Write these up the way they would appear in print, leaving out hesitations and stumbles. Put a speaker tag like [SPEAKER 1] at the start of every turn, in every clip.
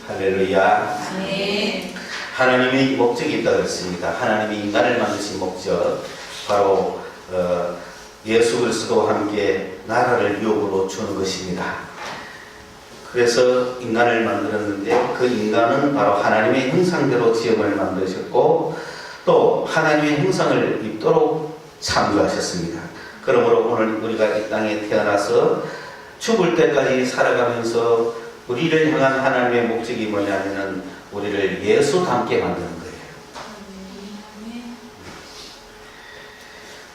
[SPEAKER 1] 할렐루야.
[SPEAKER 2] 네.
[SPEAKER 1] 하나님의 목적이 있다고 했습니다. 하나님이 인간을 만드신 목적, 바로 예수 그리스도와 함께 나라를 유업으로 주는 것입니다. 그래서 인간을 만들었는데 그 인간은 바로 하나님의 형상대로 지음을 만드셨고 또 하나님의 형상을 입도록 창조하셨습니다. 그러므로 오늘 우리가 이 땅에 태어나서 죽을 때까지 살아가면서 우리를 향한 하나님의 목적이 뭐냐면은 우리를 예수 닮게 만드는 거예요.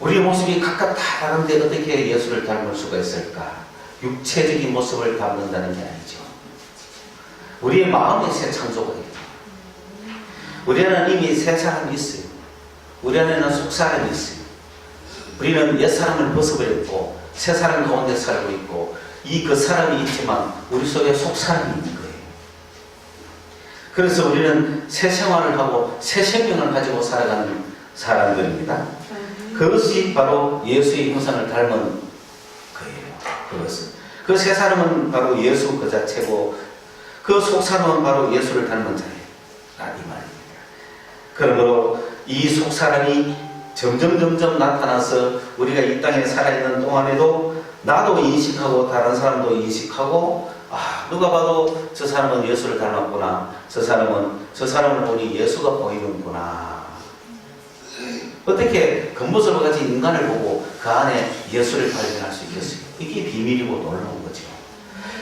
[SPEAKER 1] 우리의 모습이 각각 다 다른데 어떻게 예수를 닮을 수가 있을까? 육체적인 모습을 닮는다는 게 아니죠. 우리의 마음의 새 창조가 있죠. 우리 안에는 이미 새 사람이 있어요. 우리 안에는 속 사람이 있어요. 우리는 옛 사람을 벗어버렸고 새 사람 가운데 살고 있고 그 사람이 있지만 우리 속에 속 사람이 있는 거예요. 그래서 우리는 새 생활을 하고 새 생명을 가지고 살아가는 사람들입니다. 그것이 바로 예수의 형상을 닮은 거예요. 그것은. 그 새 사람은 바로 예수 그 자체고 그 속 사람은 바로 예수를 닮은 자예요. 이 말입니다. 그러므로 이 속 사람이 점점 나타나서 우리가 이 땅에 살아있는 동안에도 나도 인식하고 다른 사람도 인식하고 누가 봐도 저 사람은 예수를 닮았구나. 저 사람을 보니 예수가 보이는구나. 어떻게 겉모습을 가진 인간을 보고 그 안에 예수를 발견할 수 있겠어요? 이게 비밀이고 놀라운 거죠.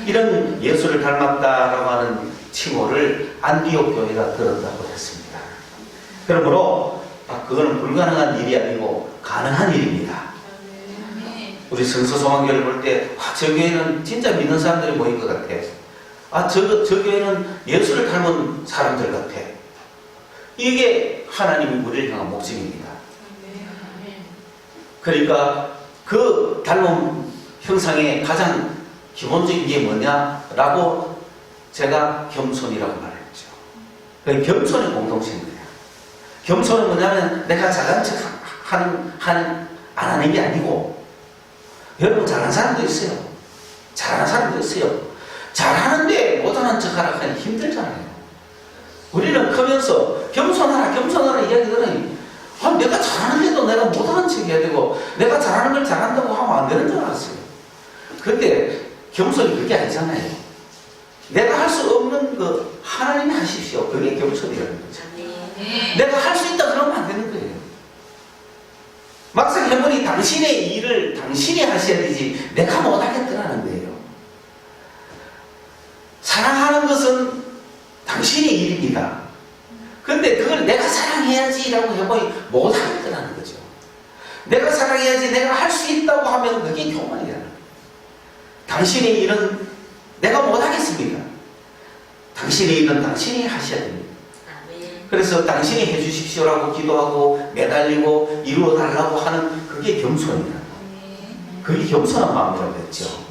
[SPEAKER 1] 이런 예수를 닮았다라고 하는 칭호를 안디옥 교회가 들었다고 했습니다. 그러므로 그거는 불가능한 일이 아니고 가능한 일입니다. 우리 성서소망교회를 볼 때 저 교회는 진짜 믿는 사람들이 모인 것 같아. 저 교회는 예수를 닮은 사람들 같아. 이게 하나님이 우리를 향한 목적입니다. 그러니까 그 닮은 형상의 가장 기본적인 게 뭐냐라고 제가 겸손이라고 말했죠. 그 겸손의 공동체입니다. 겸손은 뭐냐면 내가 잘난 척 안 하는 게 아니고, 여러분 잘하는 사람도 있어요. 잘하는 사람도 있어요. 잘하는데 못하는 척 하라 하니 힘들잖아요. 우리는 크면서 겸손하라 이야기 들으니 내가 잘하는데도 내가 못하는 척 해야 되고 내가 잘하는 걸 잘한다고 하면 안 되는 줄 알았어요. 그런데 겸손이 그게 아니잖아요. 내가 할 수 없는 거 하나님이 하십시오. 그게 겸손이라는 거죠. 내가 할 수 있다 그러면 안 되는 거예요. 막상 해보니 당신의 일을 당신이 하셔야 되지 내가 못하겠더라는 거예요. 사랑하는 것은 당신의 일입니다. 그런데 그걸 내가 사랑해야지라고 해보니 못하겠더라는 거죠. 내가 사랑해야지 내가 할 수 있다고 하면 그게 교만이라는 거예요. 당신의 일은 내가 못하겠습니다. 당신의 일은 당신이 하셔야 됩니다. 그래서 당신이 해주십시오라고 기도하고 매달리고 이루어달라고 하는 그게 겸손이다. 그게 겸손한 마음이라고 했죠.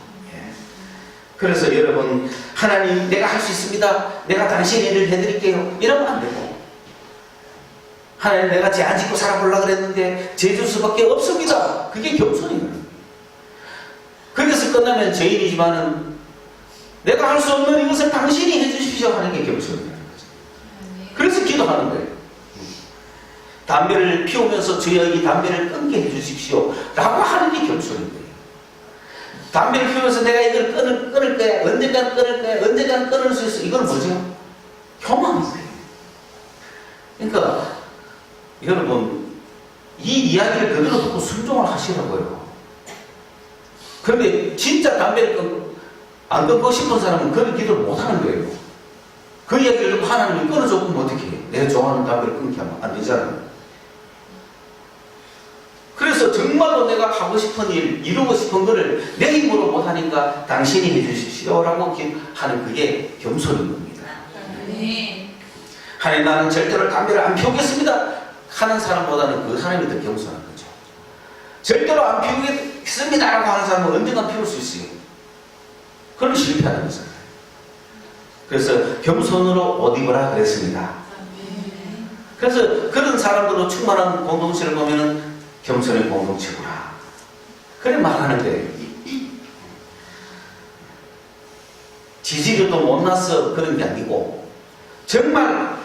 [SPEAKER 1] 그래서 여러분, 하나님 내가 할 수 있습니다. 내가 당신의 일을 해드릴게요. 이러면 안 되고, 하나님 내가 죄 안 짓고 살아보려고 그랬는데 죄 줄 수밖에 없습니다. 그게 겸손이에요. 거기서 끝나면 죄인이지만은 내가 할 수 없는 이것을 당신이 해주십시오 하는 게 겸손이에요. 그래서 기도하는 거예요. 담배를 피우면서 주여 이 담배를 끊게 해주십시오 라고 하는 게 겸손인 거예요. 담배를 피우면서 내가 이걸 끊을 거야. 언젠간 끊을 거야. 언젠간 끊을 수 있어. 이건 뭐죠? 교만인 거예요. 그러니까 여러분, 이 이야기를 그대로 듣고 순종을 하시라고요. 그런데 진짜 담배를 안 끊고 싶은 사람은 그런 기도를 못 하는 거예요. 그 이야기를 듣고 하나님이 끊어줬으면 어떻게 해? 내가 좋아하는 담배를 끊게 하면 안 되잖아요. 그래서 정말로 내가 하고 싶은 일, 이루고 싶은 거를 내 힘으로 못하니까 당신이 해주십시오 라고 하는 그게 겸손인 겁니다. 하나님 나는 절대로 담배를 안 피우겠습니다 하는 사람보다는 그 사람이 더 겸손한 거죠. 절대로 안 피우겠습니다 라고 하는 사람은 언젠가 피울 수 있어요. 그러면 실패하는 거잖아요. 그래서 겸손으로 옷 입으라 그랬습니다. 그래서 그런 사람들로 충만한 공동체를 보면은 겸손의 공동체구나. 그래 말하는 거예요. 지지율도 못나서 그런 게 아니고 정말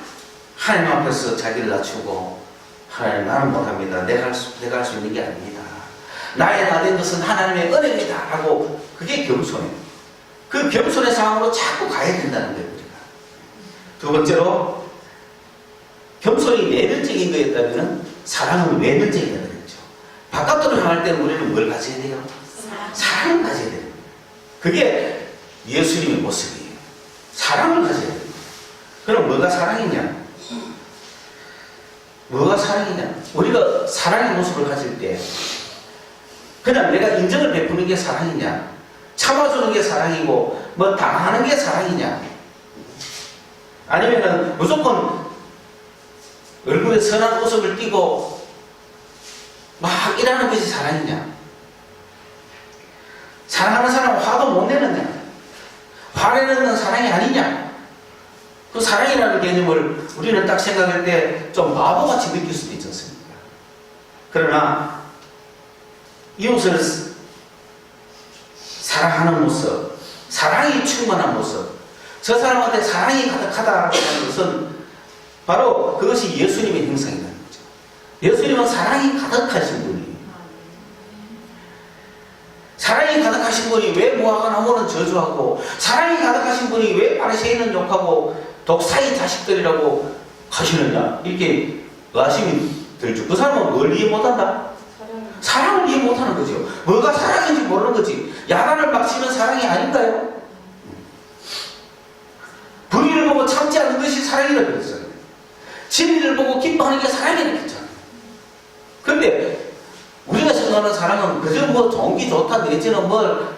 [SPEAKER 1] 하나님 앞에서 자기를 낮추고 하나님 나는 못합니다. 내가 할 수 있는 게 아닙니다. 나의 나된 것은 하나님의 은혜입니다 하고 그게 겸손이에요. 그 겸손의 상황으로 자꾸 가야 된다는 거예요. 우리가. 두 번째로 겸손이 내면적인 거였다면 사랑은 외면적이라는 거죠. 바깥으로 향할 때는 우리는 뭘 가져야 돼요? 사랑을 가져야 돼요. 그게 예수님의 모습이에요. 사랑을 가져야 돼요. 그럼 뭐가 사랑이냐? 뭐가 사랑이냐? 우리가 사랑의 모습을 가질 때 그냥 내가 인정을 베푸는 게 사랑이냐? 참아주는 게 사랑이고 뭐 당하는 게 사랑이냐? 아니면은 무조건 얼굴에 선한 모습을 띠고 막 일하는 것이 사랑이냐? 사랑하는 사람은 화도 못 내느냐? 화내는 사랑이 아니냐? 그 사랑이라는 개념을 우리는 딱 생각할 때 좀 바보같이 느낄 수도 있지 않습니까? 그러나 이웃을 사랑하는 모습, 사랑이 충만한 모습, 저 사람한테 사랑이 가득하다는 것은 바로 그것이 예수님의 형상이라는 거죠. 예수님은 사랑이 가득하신 분이에요. 사랑이 가득하신 분이 왜 무화과나무는 저주하고, 사랑이 가득하신 분이 왜 바리새인은 욕하고 독사의 자식들이라고 하시느냐, 이렇게 의심이 들죠. 그 사람은 뭘 이해 못한다? 사랑을 이해 못하는 거죠. 뭐가 사랑인지 모르는 거지. 야단을 막 치면 사랑이 아닌가요? 불의를 보고 참지 않는 것이 사랑이라고 그랬어요. 진리를 보고 기뻐하는 게 사랑이라고 했잖아요. 그런데 우리가 생각하는 사랑은 그저 뭐 좋은 게 좋다 내지는 뭘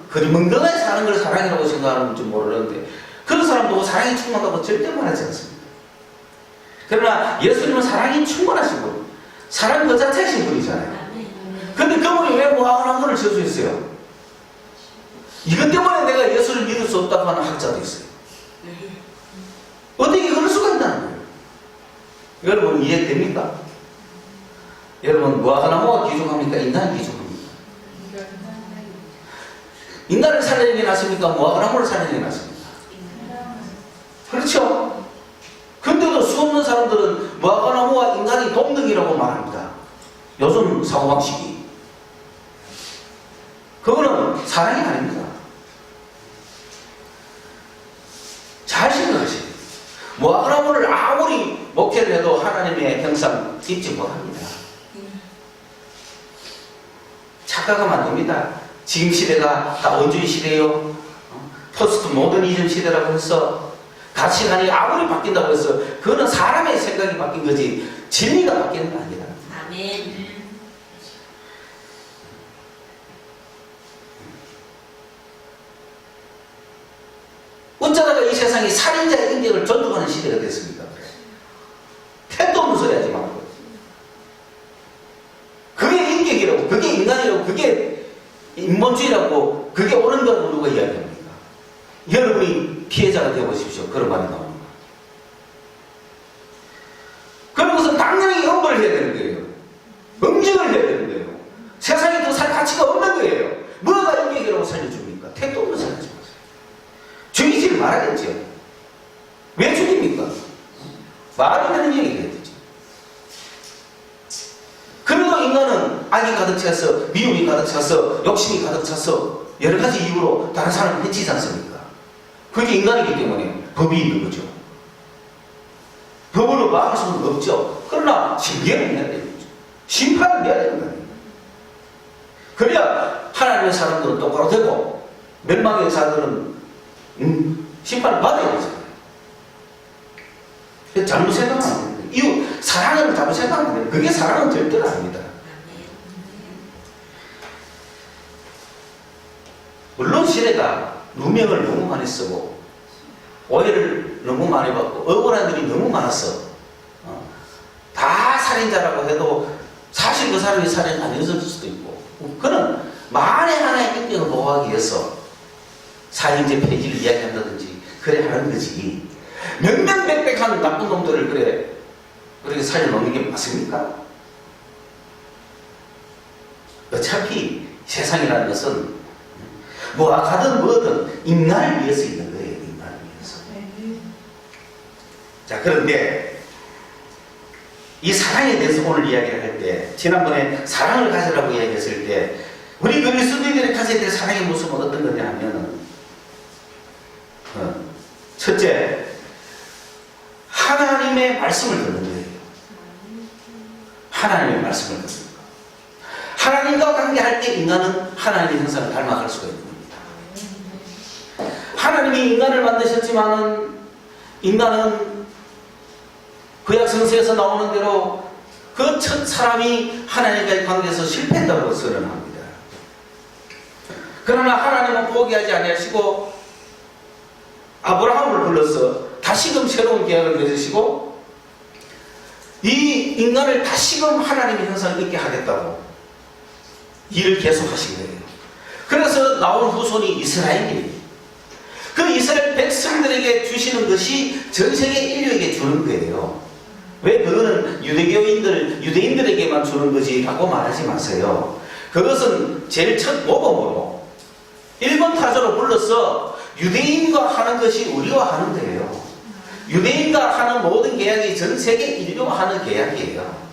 [SPEAKER 1] 그리멍덩하게 사는 걸 사랑이라고 생각하는지 모르는데, 그런 사람도 사랑이 충만하다고 절대 말하지 않습니다. 그러나 예수님은 사랑이 충만하신 분, 사랑 그 자체이신 분이잖아요. 근데 그분이 왜 무화과나무를 저주했어요? 이것 때문에 내가 예수를 믿을 수 없다고 하는 학자도 있어요. 어떻게 그럴 수가 있다는 거예요? 여러분 이해됩니까? 여러분 무화과나무가 귀중합니까? 인간이 귀중합니까? 인간을 살리는 게 낫습니까? 무화과나무를 살리는 게 낫습니까? 그렇죠? 근데도 수없는 사람들은 무화과나무와 인간이 동등이라고 말합니다. 요즘 사고방식이. 그거는 사랑이 아닙니다. 잘 생각하세요. 무화과나무를 아무리 목회를 해도 하나님의 형상 입지 못합니다. 착각하면 안 됩니다. 지금 시대가 다원주의 시대요, 포스트 모더니즘 시대라고 해서 가치관이 아무리 바뀐다고 해서 그거는 사람의 생각이 바뀐 거지 진리가 바뀌는 게 아니다.
[SPEAKER 2] 아멘.
[SPEAKER 1] 어쩌다가 이 세상이 살인자의 인격을 존중하는 시대가 됐습니까? 택도 없는 소리 하지 말고. 그게 인격이라고, 그게 인간이라고, 그게 인본주의라고, 그게 옳은 거라고 누가 이야기합니까? 여러분이 피해자가 되어보십시오. 그런 말이 나오는 거. 그런 것은 당연히 엄벌을 해야 되는 거예요. 응징을 해야 되는 거예요. 세상에 더 살 가치가 없는 거예요. 뭐가 인격이라고 살려줍니까? 택도 없는 소리 하지 마세요. 죽이지를 말아야겠죠. 왜 죽입니까? 말이 되는 얘기를 해야 되죠. 그래도 인간은 악이 가득 차서, 미움이 가득 차서, 욕심이 가득 차서 여러 가지 이유로 다른 사람을 해치지 않습니까? 그게 인간이기 때문에 법이 있는 거죠. 법으로 막을 수는 없죠. 그러나 징계를 내야 되는 거죠. 심판을 내야 되는 거예요. 그래야 하나님의 사람들은 똑바로 되고 멸망의 자들은 심판을 받아야 되잖아요. 잘못 생각하면 안 됩니다. 이유, 사랑을 잘못 생각하면 안 됩니다. 그게 사랑은 절대로 아닙니다. 물론 시대가 누명을 너무 많이 쓰고 오해를 너무 많이 받고 억울한 일이 너무 많았어. 다 살인자라고 해도 사실 그 사람이 살인 아니었을 수도 있고, 그는 만에 하나의 인격을 보호하기 위해서 사형제 폐지를 이야기한다든지 그래 하는 거지. 명명백백한 나쁜 놈들을 그렇게 살려놓는 게 맞습니까? 어차피 세상이라는 것은 뭐 악하든 뭐든 인간을 위해서 있는 거예요. 인간을 위해서. 자, 그런데 이 사랑에 대해서 오늘 이야기를 할 때, 지난번에 사랑을 가지라고 이야기했을 때, 우리 그리스도인들이 가져야 될 사랑의 모습은 어떤 거냐 하면은, 첫째, 하나님의 말씀을 듣는 거예요. 하나님의 말씀을 듣는 거. 하나님과 관계할 때 인간은 하나님의 형상을 닮아갈 수가 있는 겁니다. 하나님이 인간을 만드셨지만은 인간은 구약 성서에서 나오는 대로 그 첫 사람이 하나님과의 관계에서 실패했다고 선언합니다. 그러나 하나님은 포기하지 아니하시고 아브라함을 불러서 다시금 새로운 계약을 맺으시고 이 인간을 다시금 하나님의 형상을 입게 하겠다고 일을 계속하신 거예요. 그래서 나온 후손이 이스라엘이에요. 그 이스라엘 백성들에게 주시는 것이 전 세계 인류에게 주는 거예요. 왜 그거는 유대인들에게만 주는 거지라고 말하지 마세요. 그것은 제일 첫 모범으로 1번 타자로 불러서 유대인과 하는 것이 우리와 하는 거예요. 유대인과 하는 모든 계약이 전 세계 인류와 하는 계약이에요.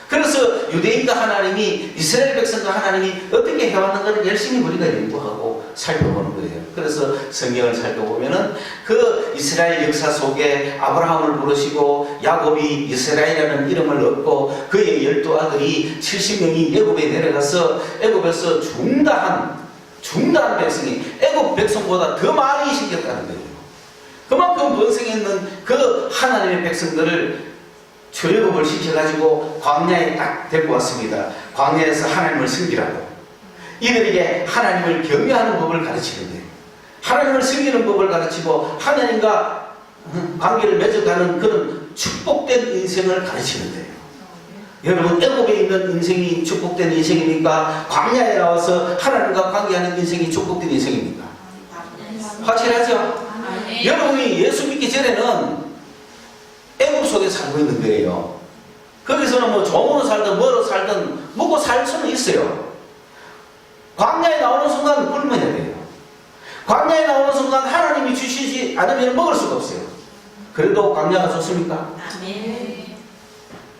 [SPEAKER 1] 그래서 유대인과 하나님이, 이스라엘 백성과 하나님이 어떻게 해왔는가를 열심히 우리가 연구하고 살펴보는 거예요. 그래서 성경을 살펴보면은 그 이스라엘 역사 속에 아브라함을 부르시고 야곱이 이스라엘이라는 이름을 얻고 그의 12아들이 70명이 애굽에 내려가서 애굽에서 중다한 백성이 애굽 백성보다 더 많이 생겼다는 거예요. 그만큼 번성했는 그 하나님의 백성들을 출애굽을 시켜가지고 광야에 딱 데리고 왔습니다. 광야에서 하나님을 섬기라고. 이들에게 하나님을 경외하는 법을 가르치는 거예요. 하나님을 섬기는 법을 가르치고 하나님과 관계를 맺어가는 그런 축복된 인생을 가르치는 거예요. 여러분, 애굽에 있는 인생이 축복된 인생입니까? 광야에 나와서 하나님과 관계하는 인생이 축복된 인생입니까? 확실하죠? 여러분이 예수 믿기 전에는 애굽 속에 살고 있는 거예요. 거기서는 뭐 종으로 살든 뭐로 살든 먹고 살 수는 있어요. 광야에 나오는 순간 굶어야 돼요. 광야에 나오는 순간 하나님이 주시지 않으면 먹을 수가 없어요. 그래도 광야가 좋습니까?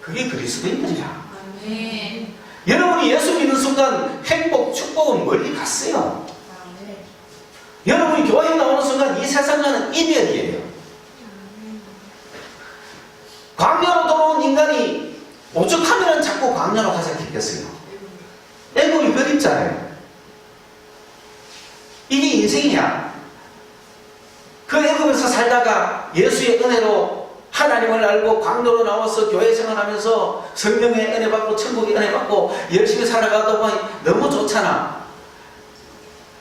[SPEAKER 1] 그게 그리스도인들이야. 여러분이 예수 믿는 순간 행복, 축복은 멀리 갔어요. 여러분이 교회에 나오는 순간 이 세상과는 이별이에요. 광야로 돌아온 인간이 오죽하면 자꾸 광야로 가자 했겠어요. 애굽이 그립잖아요. 이게 인생이야. 그 애굽에서 살다가 예수의 은혜로 하나님을 알고 광야로 나와서 교회 생활하면서 성령의 은혜 받고 천국의 은혜 받고 열심히 살아가다 보니 너무 좋잖아.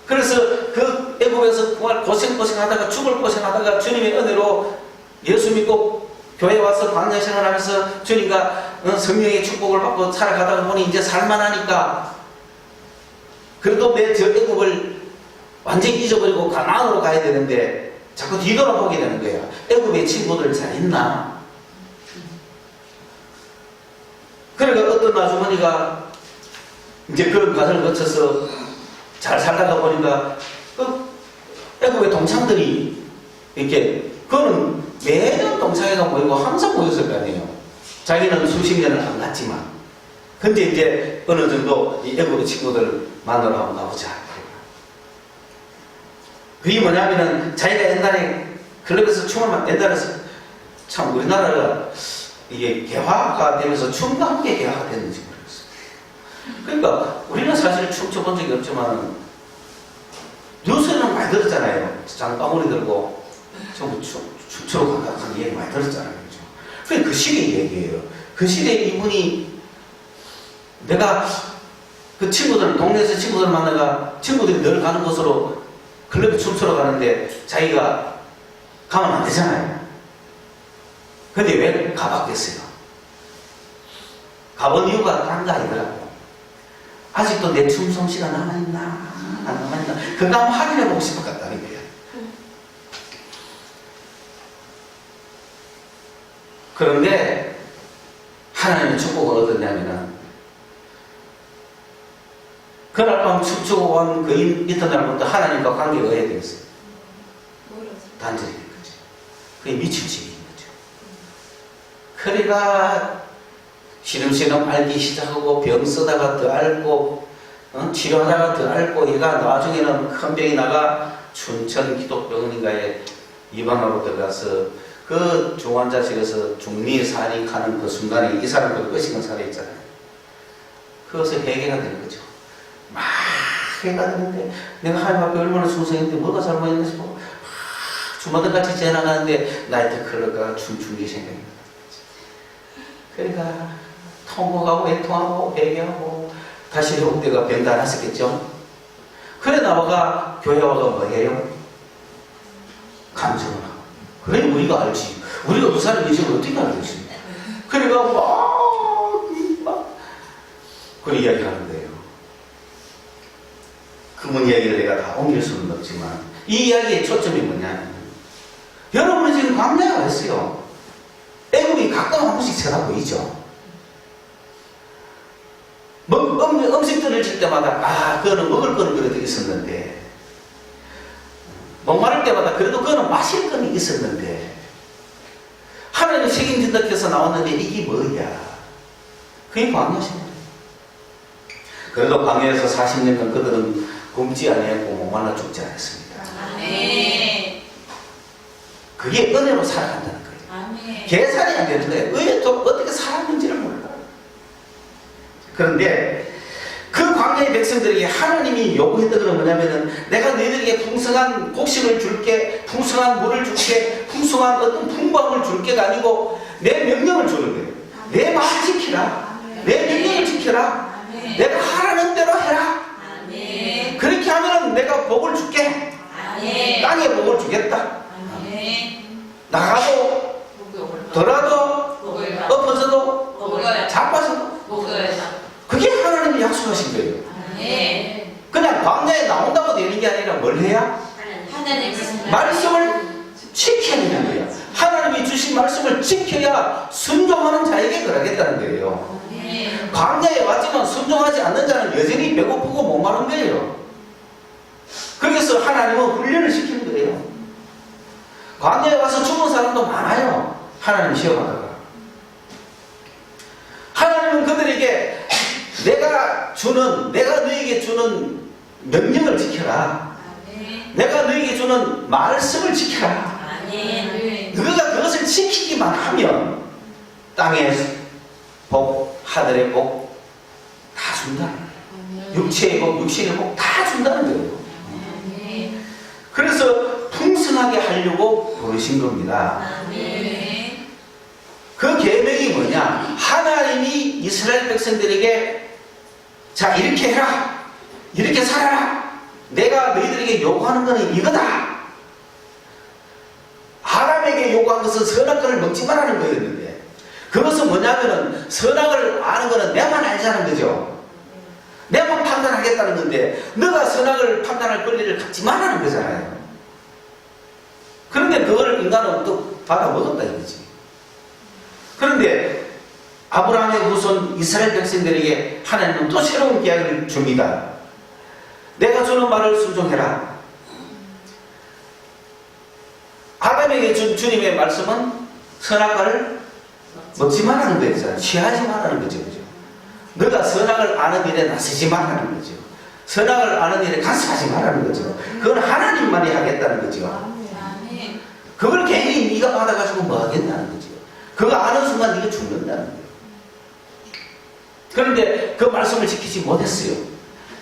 [SPEAKER 1] 그래서 그 애굽에서 고생하다가 죽을 고생하다가 주님의 은혜로 예수 믿고 교회 와서 광야 생활하면서 주님과 성령의 축복을 받고 살아가다 보니 이제 살만하니까 그래도 내 저 애굽을 완전히 잊어버리고 가나안으로 가야 되는데 자꾸 뒤돌아보게 되는 거야. 애굽의 친구들 잘 있나? 그러니까 어떤 아주머니가 이제 그런 과정을 거쳐서 잘 살다가 보니까 그 애굽의 동창들이 이렇게 그거는 매년 동창회가 모이고 항상 모였을 거 아니에요. 자기는 수십 년을 안 갔지만 근데 이제 어느 정도 이 애굽의 친구들 만나러 한번 가보자. 그게 뭐냐면은 자기가 옛날에 클럽에서 춤을 옛날에서 참 우리나라가 이게 개화가 되면서 춤과 함께 개화가 됐는지 모르겠어요. 그러니까 우리는 사실 춤춰본 적이 없지만 뉴스에는 많이 들었잖아요. 장바구니 들고 전부 춤추러 간다는 얘기 많이 들었잖아요. 그게 그 시대 얘기예요. 그 시대에 이분이 내가 그 친구들, 동네에서 친구들 만나가 친구들이 늘 가는 곳으로 클럽에 춤추러 가는데 자기가 가면 안 되잖아요. 근데 왜 가봤겠어요? 가본 이유가 딴 거 아니더라고. 아직도 내 춤 솜씨가 남아있나? 안 남아있나? 그거 한번 확인해보고 싶을 것 같다는 거예요. 그런데 하나님의 축복을 얻었냐면은 그날 밤 춤추고 온 그 이튿날부터 하나님과 관계가 어떻게 되었어요? 단절이 된 거죠. 그게 미친 집이. 그래가 시름시름 앓기 시작하고 병 쓰다가 더 앓고 치료하다가 더 앓고 얘가 나중에는 큰 병이 나가 춘천 기독병원인가에 입원하러 들어가서 그 중환자실에서 중리사리 가는 그 순간에 이 사람도 끄시는 사례 있잖아요. 그것을 해결가 되는 거죠. 막 해가 되는데 내가 하나님 앞에 얼마나 충성했는데 뭐가 잘못했나 싶어 주마등같이 지나가는데 나이트 클럽가 춤춘 게 생각이 나. 그러니까 통곡하고 애통하고 회개하고 다시 회복되가 병도 안 했었겠죠. 그래 나와가 교회 와가 뭐 해요? 감정을 하고. 그래 우리가 알지. 우리가 그 사람 인생을 어떻게 알겠습니까? 그러니까 막 그 이야기 하는 거예요. 그분 이야기를 내가 다 옮길 수는 없지만 이 이야기의 초점이 뭐냐면 여러분은 지금 광야에 와 있어요. 애국이 가끔 한 번씩 쳐다보고 있죠. 음식들을 칠 때마다 그거는 먹을 거는 그래도 있었는데 목마를 때마다 그래도 그거는 마실 거는 있었는데 하나님이 책임진다 해서 나왔는데 이게 뭐야? 그게 광야신. 그래도 광야에서 40년간 그들은 굶지 아니했고 목말라 죽지 않았습니다.
[SPEAKER 2] 아멘.
[SPEAKER 1] 그게 은혜로 살아간다는 거예요.
[SPEAKER 2] 아멘.
[SPEAKER 1] 계산이 안 되는 거예요. 의외로 어떻게 살았는지를 몰라. 그런데 그 광야의 백성들에게 하나님이 요구했던 것은 뭐냐면은 내가 너희들에게 풍성한 곡식을 줄게, 풍성한 물을 줄게, 풍성한 어떤 풍부함을 줄게가 아니고 내 명령을 주는 거예요. 내 말 지키라. 내 명령을 지켜라. 내가 하라는 대로 해라.
[SPEAKER 2] 아멘.
[SPEAKER 1] 그렇게 하면 내가 복을 줄게.
[SPEAKER 2] 아멘.
[SPEAKER 1] 땅에 복을 주겠다.
[SPEAKER 2] 아멘.
[SPEAKER 1] 나가도 더라도 엎어져도
[SPEAKER 2] 복을
[SPEAKER 1] 자빠져도
[SPEAKER 2] 복을
[SPEAKER 1] 그게 하나님이 약속하신 거예요.
[SPEAKER 2] 아멘.
[SPEAKER 1] 그냥 광야에 나온다고 되는 게 아니라 뭘 해야?
[SPEAKER 2] 하나님
[SPEAKER 1] 말씀을 지켜야 되는 거예요. 하나님이 주신 말씀을 지켜야 순종하는 자에게 그러겠다는 거예요.
[SPEAKER 2] 아멘.
[SPEAKER 1] 광야에 왔지만 순종하지 않는 자는 여전히 배고프고 목마른 거예요. 그래서 하나님은 훈련을 시키는 거예요. 광야에 와서 죽은 사람도 많아요. 하나님 시험하다가. 하나님은 그들에게 내가 너에게 주는 명령을 지켜라.
[SPEAKER 2] 아멘.
[SPEAKER 1] 내가 너에게 주는 말씀을 지켜라.
[SPEAKER 2] 아멘.
[SPEAKER 1] 너가 그것을 지키기만 하면 땅의 복, 하늘의 복 다 준다. 육체의 복, 육신의 복 다 준다는 거예요.
[SPEAKER 2] 아멘.
[SPEAKER 1] 그래서 풍성하게 하려고 부르신 겁니다.
[SPEAKER 2] 아멘.
[SPEAKER 1] 그 계명이 뭐냐? 하나님이 이스라엘 백성들에게 자 이렇게 해라, 이렇게 살아라. 내가 너희들에게 요구하는 것은 이거다. 아람에게 요구한 것은 선악과를 먹지 말라는 거였는데 그것은 뭐냐면은 선악을 아는 것은 내만 알자는 거죠. 내만 판단하겠다는 건데 너가 선악을 판단할 권리를 갖지 말라는 거잖아요. 그런데 그걸 인간은 또 받아 먹었다 이거지. 그런데 아브라함의 후손 이스라엘 백성들에게 하나님은 또 새로운 계약을 줍니다. 내가 주는 말을 순종해라. 아담에게 준 주님의 말씀은 선악과를 먹지 말라는 거였잖아요. 취하지 말라는 거죠. 그죠? 너가 선악을 아는 일에 나서지 말라는 거죠. 선악을 아는 일에 간섭하지 말라는 거죠. 그건 하나님만이 하겠다는 거죠.
[SPEAKER 2] 아멘.
[SPEAKER 1] 그걸 괜히 네가 받아가지고 뭐 하겠다는 거죠. 그거 아는 순간 네가 죽는다는 거예요. 그런데 그 말씀을 지키지 못했어요.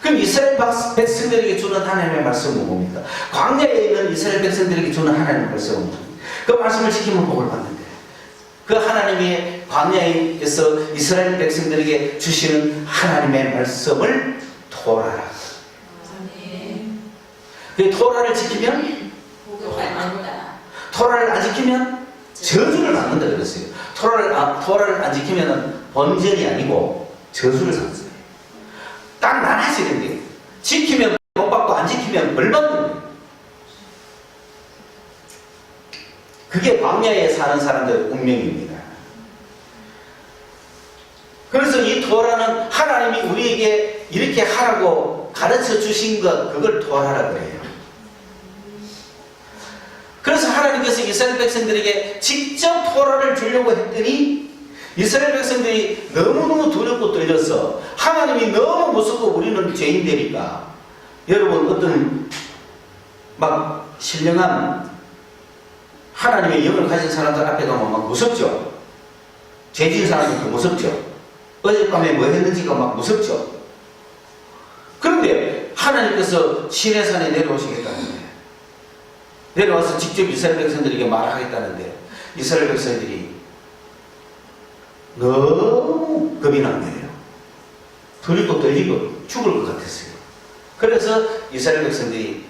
[SPEAKER 1] 그럼 이스라엘 백성들에게 주는 하나님의 말씀은 뭡니까? 광야에 있는 이스라엘 백성들에게 주는 하나님의 말씀은 뭡니까? 그 말씀을 지키면 복을 받는데 그 하나님의 광야에서 이스라엘 백성들에게 주시는 하나님의 말씀을 토라라.
[SPEAKER 2] 아멘.
[SPEAKER 1] 그 토라를 지키면
[SPEAKER 2] 복을 받는다.
[SPEAKER 1] 토라를 안 지키면 저주를 받는다 그랬어요. 토라를 안 지키면 번전이 아니고 저주를 받는 거예요. 딱 나눠지는데 지키면 복 받고 안 지키면 벌 받는 거예요. 그게 광야에 사는 사람들의 운명입니다. 그래서 이 토라는 하나님이 우리에게 이렇게 하라고 가르쳐 주신 것, 그걸 토라라 그래요. 그래서 하나님께서 이스라엘 백성들에게 직접 토라를 주려고 했더니 이스라엘 백성들이 너무너무 두렵고 떨려서 하나님이 너무 무섭고 우리는 죄인되니까 여러분 어떤 막 신령한 하나님의 영을 가진 사람들 앞에 가면 막 무섭죠. 죄진 사람들도 무섭죠. 어젯밤에 뭐 했는지가 막 무섭죠. 그런데 하나님께서 시내산에 내려오시겠다는데 내려와서 직접 이스라엘 백성들에게 말하겠다는데 이스라엘 백성들이 너무 겁이 난 거예요. 두리고 떨리고 죽을 것 같았어요. 그래서 이스라엘 백성들이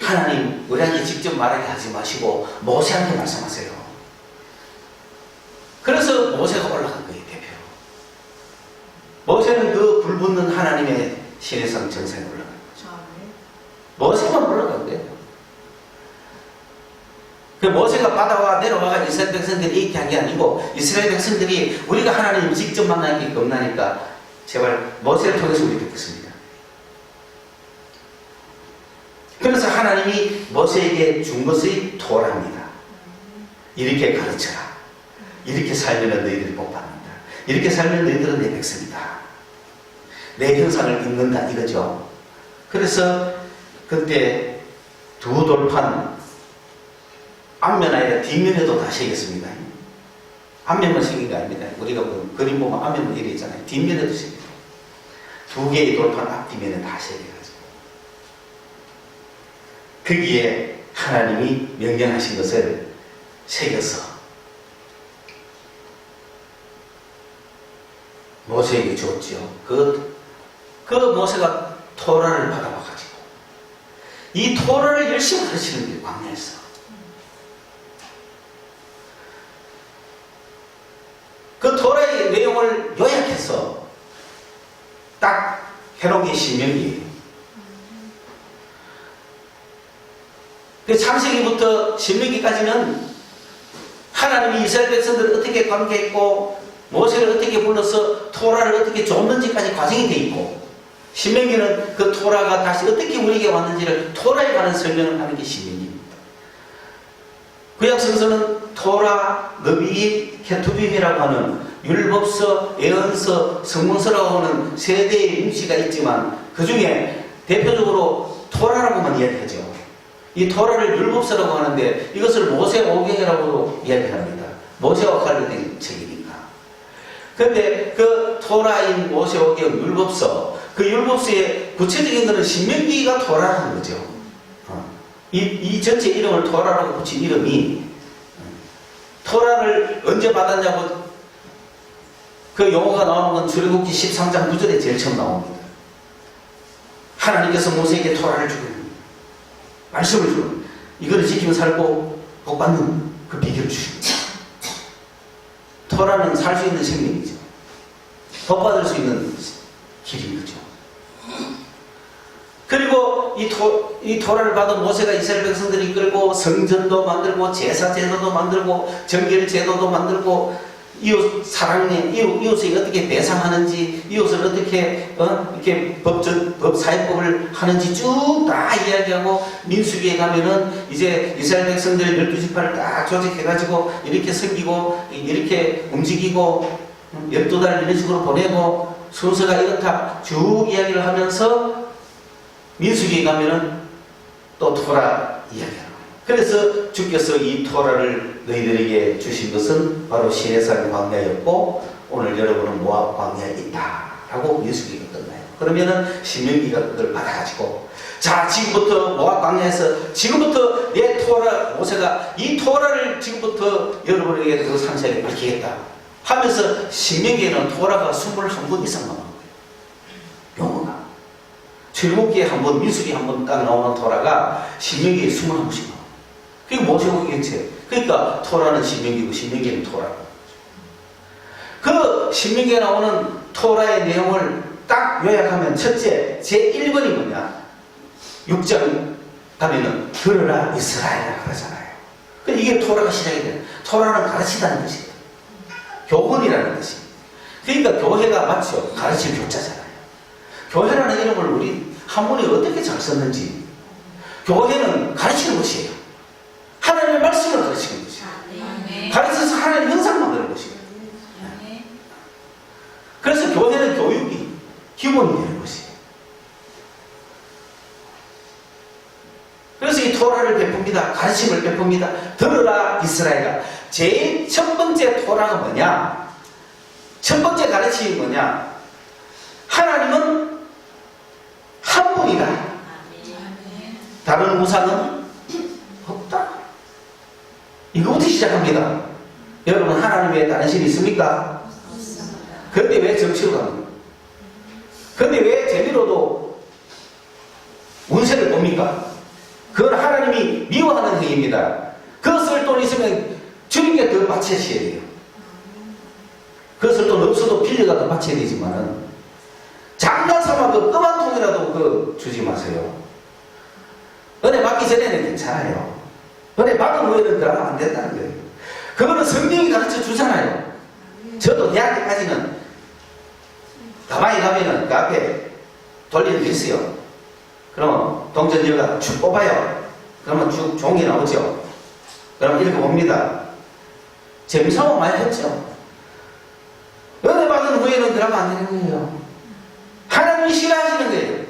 [SPEAKER 1] 하나님 우리한테 직접 말하게 하지 마시고 모세한테 말씀하세요. 그래서 모세가 올라간 거예요. 대표로. 모세는 그 불붙는 하나님의 시내산 정상에 올라간 거죠. 모세만 올라간 거예요. 그 모세가 바다와 내려와가 이스라엘 백성들이 이렇게 한 게 아니고 이스라엘 백성들이 우리가 하나님 직접 만나기 겁나니까 제발 모세를 통해서 우리 듣겠습니다. 그래서 하나님이 모세에게 준 것이 토라입니다. 이렇게 가르쳐라. 이렇게 살면 너희들이 복받는다. 이렇게 살면 너희들은 내 백성이다. 내 형상을 입는다 이거죠. 그래서 그때 두 돌판 앞면 아니라 뒷면에도 다 새겼습니다. 앞면만 새긴 게 아닙니다. 우리가 뭐 그림 보면 앞면만 이래 있잖아요. 뒷면에도 새깁니다. 두 개의 돌판 앞뒷면에 다 새겨가지고 거기에 하나님이 명령하신 것을 새겨서 모세에게 줬죠. 그 모세가 토라를 받아와가지고 이 토라를 열심히 가르치는 게 광야에서 그 토라의 내용을 요약해서 딱 해놓은 게 신명기예요. 그 창세기부터 신명기까지는 하나님이 이스라엘 백성들을 어떻게 관계했고 모세를 어떻게 불러서 토라를 어떻게 줬는지까지 과정이 돼 있고 신명기는 그 토라가 다시 어떻게 우리에게 왔는지를 토라에 관한 설명을 하는 게 신명기입니다. 구약성서는 토라, 너비, 케투빔이라고 하는 율법서, 예언서, 성문서라고 하는 세 대의 뭉치가 있지만 그 중에 대표적으로 토라라고만 이야기하죠. 이 토라를 율법서라고 하는데 이것을 모세 오경이라고도 이야기합니다. 모세와 관련된 책이니까. 그런데 그 토라인 모세 오경 율법서, 그 율법서의 구체적인 것은 신명기가 토라라는 거죠. 이 전체 이름을 토라라고 붙인 이름이 토라를 언제 받았냐고 그 용어가 나오는 건 출애굽기 13장 9절에 제일 처음 나옵니다. 하나님께서 모세에게 토라를 주고 말씀을 주고 이거를 지키면 살고 복받는 그 비결을 주십니다. 토라는 살 수 있는 생명이죠. 복받을 수 있는 길인 거죠. 그리고 이 토라를 받은 모세가 이스라엘 백성들을 이끌고 성전도 만들고 제사 제도도 만들고 정결 제도도 만들고 이웃 사랑에 이웃을 어떻게 배상하는지 이웃을 어떻게 이렇게 법 사회법을 하는지 쭉 다 이야기하고 민수기에 가면은 이제 이스라엘 백성들의 12지파를 딱 조직해가지고 이렇게 섬기고 이렇게 움직이고 12달 이런 식으로 보내고 순서가 이렇다 쭉 이야기를 하면서 민수기에 가면은 또 토라 이야기하는 거예요. 그래서 주께서 이 토라를 너희들에게 주신 것은 바로 시내산 광야였고 오늘 여러분은 모압 광야에 있다 라고 민수기가 끝나요. 그러면은 신명기가 그걸 받아가지고 자 지금부터 모압 광야에서 지금부터 내 토라 모세가 이 토라를 지금부터 여러분에게 그 상세하게 밝히겠다 하면서 신명기에는 토라가 21번 이상 나오는 거예요. 용어가 출애굽기에 한 번, 민수기에 한 번 딱 나오는 토라가 신명기에 21번씩 나와요. 그게 모세오경책. 그러니까 토라는 신명기고 신명기는 토라고. 그 신명기에 나오는 토라의 내용을 딱 요약하면 첫째, 제1번이 뭐냐? 6장 가면은 들으라 이스라엘이라 그러잖아요. 이게 토라가 시작이 돼요. 토라는 가르치다는 것이에요. 교훈이라는 것이. 그러니까 교회가 맞죠. 가르칠 교자잖아요. 교회라는 이름을 우리 한문에 어떻게 잘 썼는지. 교회는 가르치는 것이에요. 하나님의 말씀을 가르치는 것이에요. 가르쳐서 하나님의 형상 만드는 것이에요. 기본이 되는 것이에요. 그래서 이 토라를 베풉니다. 가르침을 베풉니다. 들으라 이스라엘아. 제일 첫 번째 토라가 뭐냐? 첫 번째 가르침이 뭐냐? 하나님은 한 분이다. 다른 우상은 없다. 이거부터 시작합니다. 여러분, 하나님 외에 다른 신이 있습니까? 그런데 왜 정치로 갑니까? 그런데 왜 재미로도 운세를 봅니까? 그건 하나님이 미워하는 행위입니다. 그것을 돈 있으면 주님께 더 바치셔야 돼요. 그것을 돈 없어도 빌려가도 바쳐야 되지만은 장난 삼아 그 껌 한 통이라도 그 주지 마세요. 은혜 받기 전에는 괜찮아요. 은혜 받은 후에는 그러면 안 된다는 거예요. 그거는 성경이 가르쳐 주잖아요. 저도 대학 때까지는 가만히 가면은 그 앞에 돌리는 게 있어요. 그러면 동전여가 쭉 뽑아요. 그러면 쭉 종이 나오죠. 그럼 읽어봅니다. 재미삼아 많이 했죠. 은혜 받은 후에는 그러면 안 되는 거예요. 하나님이 싫어하시는 거예요.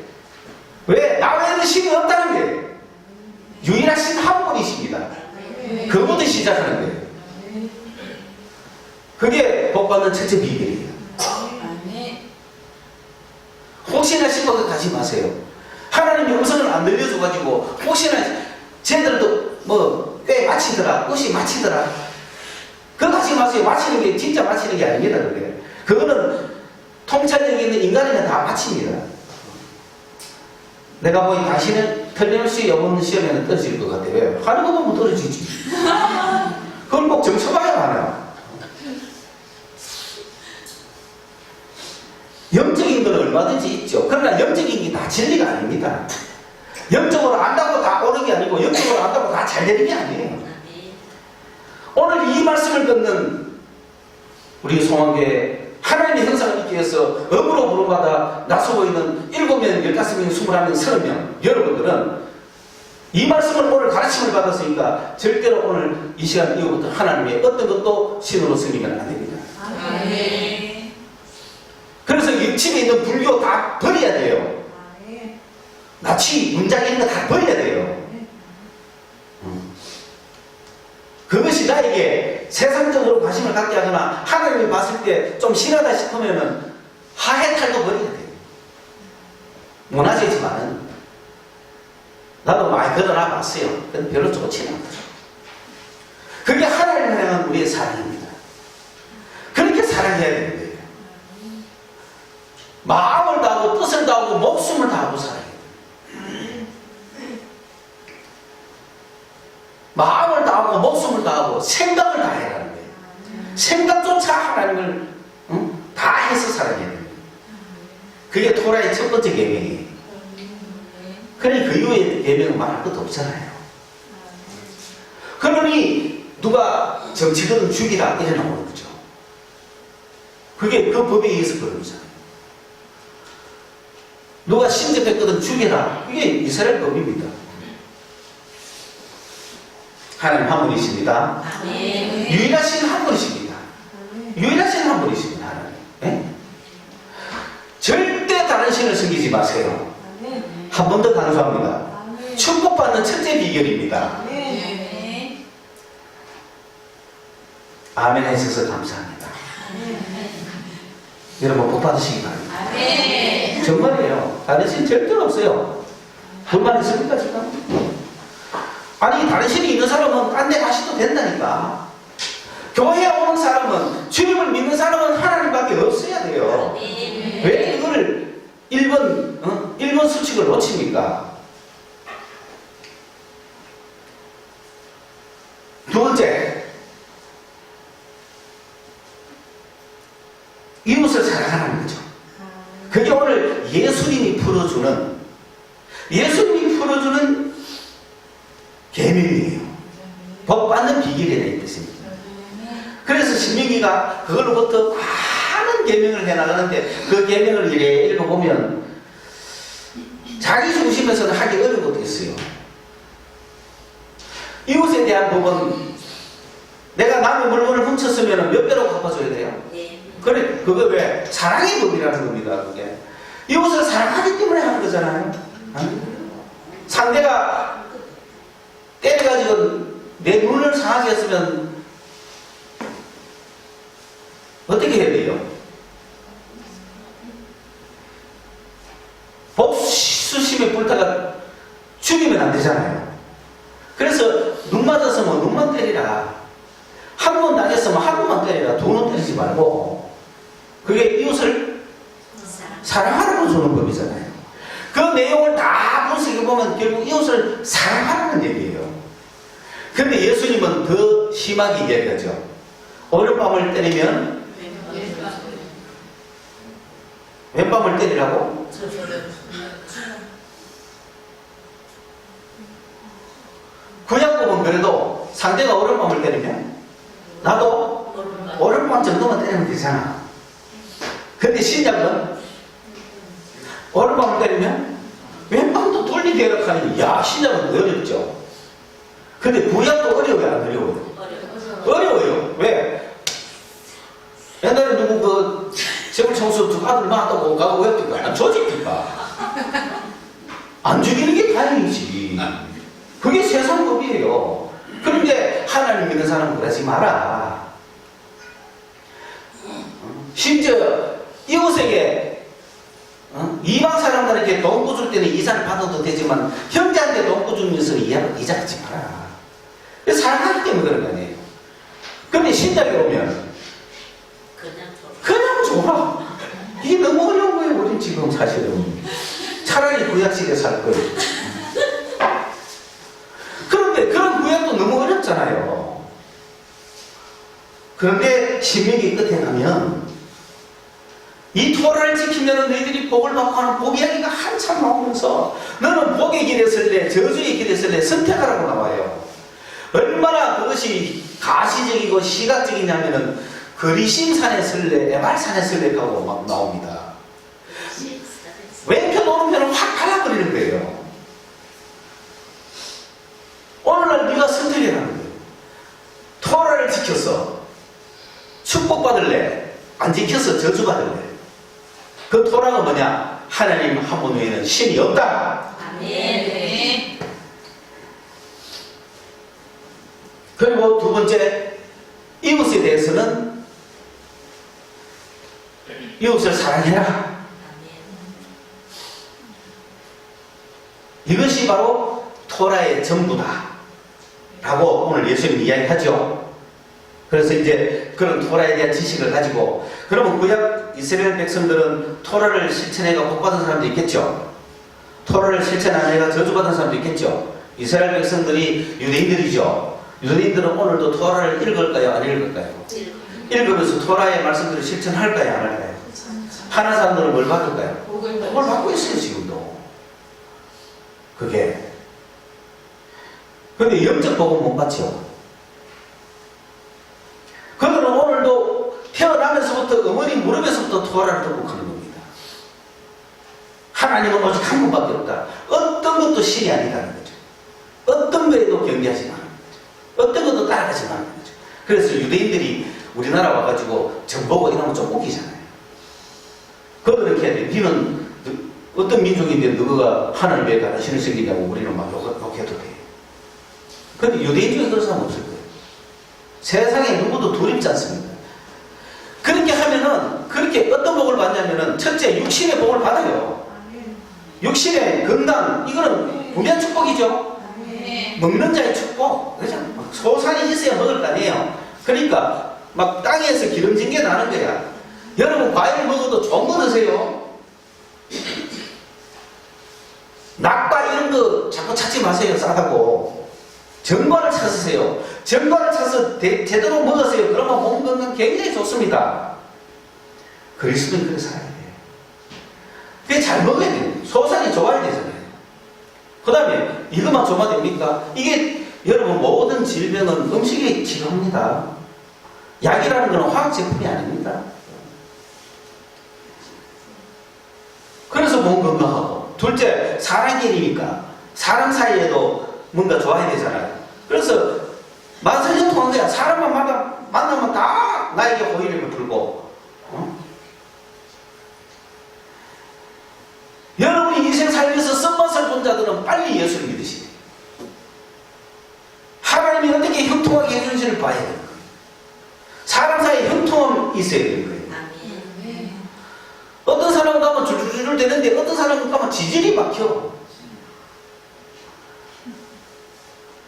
[SPEAKER 1] 왜? 나 외에는 신이 없다는 거예요. 유일하신 한 분이십니다. 그거부터 시작하는 거예요. 그게 복받는 첫째 비결이에요. 혹시나 싶어서 가지 마세요. 하나님이 음성을 안 들려줘가지고 혹시나 쟤들도 뭐 꽤 마치더라, 꽃이 마치더라. 그거 가지 마세요. 마치는 게 진짜 마치는 게 아닙니다. 그게. 그거는 통찰력이 있는 인간이면 다 마칩니다. 내가 보니 당신은 틀림없이 이번 시험에는 떨어질 것 같아요. 왜? 하는 거 보면 떨어지지. 그걸 꼭 점쳐봐야 하나. 영적인 건 얼마든지 있죠. 그러나 영적인 게 다 진리가 아닙니다. 영적으로 안다고 다 옳은 게 아니고 영적으로 안다고 다 잘 되는 게 아니에요. 오늘 이 말씀을 듣는 우리 송환교회 하나님의 형상을 입기 위해서 업으로 부름받아 나서고 있는 7명, 15명, 21명, 30명 여러분들은 이 말씀을 오늘 가르침을 받았으니까 절대로 오늘 이 시간 이후부터 하나님의 어떤 것도 신으로 섬기면 안 됩니다.
[SPEAKER 2] 아멘.
[SPEAKER 1] 그래서 옆집에 있는 불교 다 버려야 돼요. 나치 문장에 있는 거 다 버려야 돼요. 그것이 나에게 세상적으로 관심을 갖게 하거나 하나님이 봤을 때 좀 싫어하다 싶으면은 하해탈도 버려야 돼요. 무너지지만은 나도 많이 걸어놔 봤어요. 근데 별로 좋지는 않더라고요. 그게 하나님을 향한 우리의 사랑입니다. 그렇게 사랑해야 되는 거예요. 마음을 다하고 뜻을 다하고 목숨을 다하고 살아야 돼요. 마음을 다하고 목숨을 다하고 생각을 다해라는 거예요. 생각조차 하나님을 다 해서 살아야 돼요. 그게 토라의 첫 번째 계명이에요. 그러니 그 이후에 계명은 말할 것도 없잖아요. 그러니 누가 정치거든 죽이라 이래 나오는 거죠. 그게 그 법에 의해서 그런 거잖아요. 누가 신접했거든 죽여라. 이게 이스라엘 법입니다. 하나님 한 분이십니다. 유일하신 한 분이십니다. 유일하신 한 분이십니다. 하나님. 네? 절대 다른 신을 섬기지 마세요. 한 번 더 강조합니다. 축복받는 첫째 비결입니다. 아멘 해주셔서 감사합니다. 여러분 복 받으시기 바랍니다. 정말이에요. 다른 신 절대 없어요. 불만 있습니까 지금? 아니 다른 신이 있는 사람은 딴 데 가셔도 된다니까. 교회에 오는 사람은 주님을 믿는 사람은 하나님밖에 없어야 돼요. 왜 이거를 1번 수칙을 놓칩니까? 두 번째, 이웃을 사랑하는 거죠. 그게 오늘 예수님이 풀어주는 계명이에요. 복 받는 비결이라는 뜻입니다. 그래서 신명기가 그걸로부터 많은 계명을 해나가는데 그 계명을 이래 읽어보면 자기 중심에서는 하기 어려운 것도 있어요. 이웃에 대한 복은 내가 남의 물건을 훔쳤으면 몇 배로 갚아줘야 돼요. 그래, 그거 왜? 사랑의 법이라는 겁니다. 그게. 이웃을 사랑하기 때문에 하는 거잖아요. 상대가 때려가지고 내 눈을 상하게 했으면 어떻게 해야 돼요? 복수심에 불타가 죽이면 안 되잖아요. 그래서 눈 맞았으면 눈만 때리라. 한 번 당했으면 한 번만 때리라. 두 번 때리지 말고. 그게 이웃을 사랑하라고 주는 법이잖아요. 그 내용을 다 분석해보면 결국 이웃을 사랑하라는 얘기예요. 그런데 예수님은 더 심하게 이야기하죠. 오른밤을 때리면 왼밤을 때리라고? 구약법은 그래도 상대가 오른밤을 때리면 나도 오른밤 정도만 때리면 되잖아. 근데 신약은 오른밤을 때리면 왼밤도 돌리게 하니, 야, 신약은 어렵죠. 근데 구약도 어려워요, 안 어려워요? 어려워요. 왜? 옛날에 누구 그 재벌 청소 두 아들 낳았다고 가고 했던가? 안 조집니까? 안 죽이는 게 다행이지. 그게 세상 법이에요. 그런데 하나님 믿는 사람은 그러지 마라. 심지어 이웃에게 이방 사람들에게 돈 꾸줄 때는 이자를 받아도 되지만 형제한테 돈 꾸주면서 이자 받지 마라. 사랑하기 때문에 그런 거 아니에요. 근데 신약에 오면 그냥 줘라. 이게 너무 어려운 거예요. 우린 지금 사실은 차라리 구약식에 살 거예요. 그런데 그런 구약도 너무 어렵잖아요. 그런데 신명기 끝에 가면 이 토라를 지키면 너희들이 복을 받고 하는 복 이야기가 한참 나오면서 너는 복의 길에 설래 저주의 길에 설래 선택하라고 나와요. 얼마나 그것이 가시적이고 시각적이냐면은 그리심산에 설래 에발산에 설래하고 막 나옵니다. 왼편 오른편을 확 갈라버리는 거예요. 오늘날 네가 선택해라는 거예요. 토라를 지켜서 축복받을래? 안 지켜서 저주받을래? 그 토라가 뭐냐? 하나님 한 분 외에는 신이 없다.
[SPEAKER 2] 아멘.
[SPEAKER 1] 그리고 두 번째, 이웃에 대해서는 이웃을 사랑해라. 이것이 바로 토라의 전부다 라고 오늘 예수님이 이야기하죠. 그래서 이제 그런 토라에 대한 지식을 가지고, 그러면 구약 이스라엘 백성들은 토라를 실천해가 복받은 사람도 있겠죠. 토라를 실천 안 해가 저주받은 사람도 있겠죠. 이스라엘 백성들이 유대인들이죠. 유대인들은 오늘도 토라를 읽을까요? 안 읽을까요? 읽으면서 토라의 말씀들을 실천할까요? 안 할까요? 하는 사람들은 뭘 받을까요? 복을 받고 있어요, 지금도. 그게. 근데 영적 복은 못 받죠. 그들은 오늘도 태어나면서부터 어머니 무릎에서부터 토라를 덕복하는 겁니다. 하나님은 오직 한 분밖에 없다. 어떤 것도 신이 아니다는 거죠. 어떤 거에도 경계하지 않는 거죠. 어떤 것도 따라가지 않는 거죠. 그래서 유대인들이 우리나라 와가지고 정보고 이러면 좀 웃기잖아요. 그들은 이렇게 해야 돼. 니는 어떤 민족인데 너가 하나님 왜 다른 신을 섬기냐고 우리는 막 욕해도 돼. 그런데 유대인 중에 그런 사람 없을 거예요. 세상에 누구도 두렵지 않습니다. 그렇게 하면은, 그렇게 어떤 복을 받냐면은, 첫째, 육신의 복을 받아요. 육신의 건강, 이거는 무면 축복이죠. 먹는 자의 축복. 그죠? 소산이 있어야 먹을 거 아니에요. 그러니까, 막 땅에서 기름진 게 나는 거야. 여러분, 과일 먹어도 좋은 거 드세요. 낙과 이런 거 자꾸 찾지 마세요. 싸다고. 정과를 찾으세요. 정과를 찾아서 제대로 먹으세요. 그러면 몸 건강 굉장히 좋습니다. 그리스도는 그렇게 살아야 돼요. 그게 잘 먹어야 돼요. 소산이 좋아야 되잖아요. 그 다음에 이것만 좋아야 됩니까? 이게 여러분 모든 질병은 음식이 치료합니다. 약이라는 것은 화학제품이 아닙니다. 그래서 몸 건강하고, 둘째, 사랑끼리니까 사람 사이에도 뭔가 좋아야 되잖아요. 그래서 만사형통한 거야. 사람만 만나면 다 나에게 호의를 풀고, 빨리 예수를 믿으시네. 하나님이 어떻게 형통하게 해주는지를 봐야 되는 거예요. 사람 사이에 형통함이 있어야 되는 거예요. 어떤 사람은 가면 줄줄줄 되는데 어떤 사람은 가면 지질이 막혀.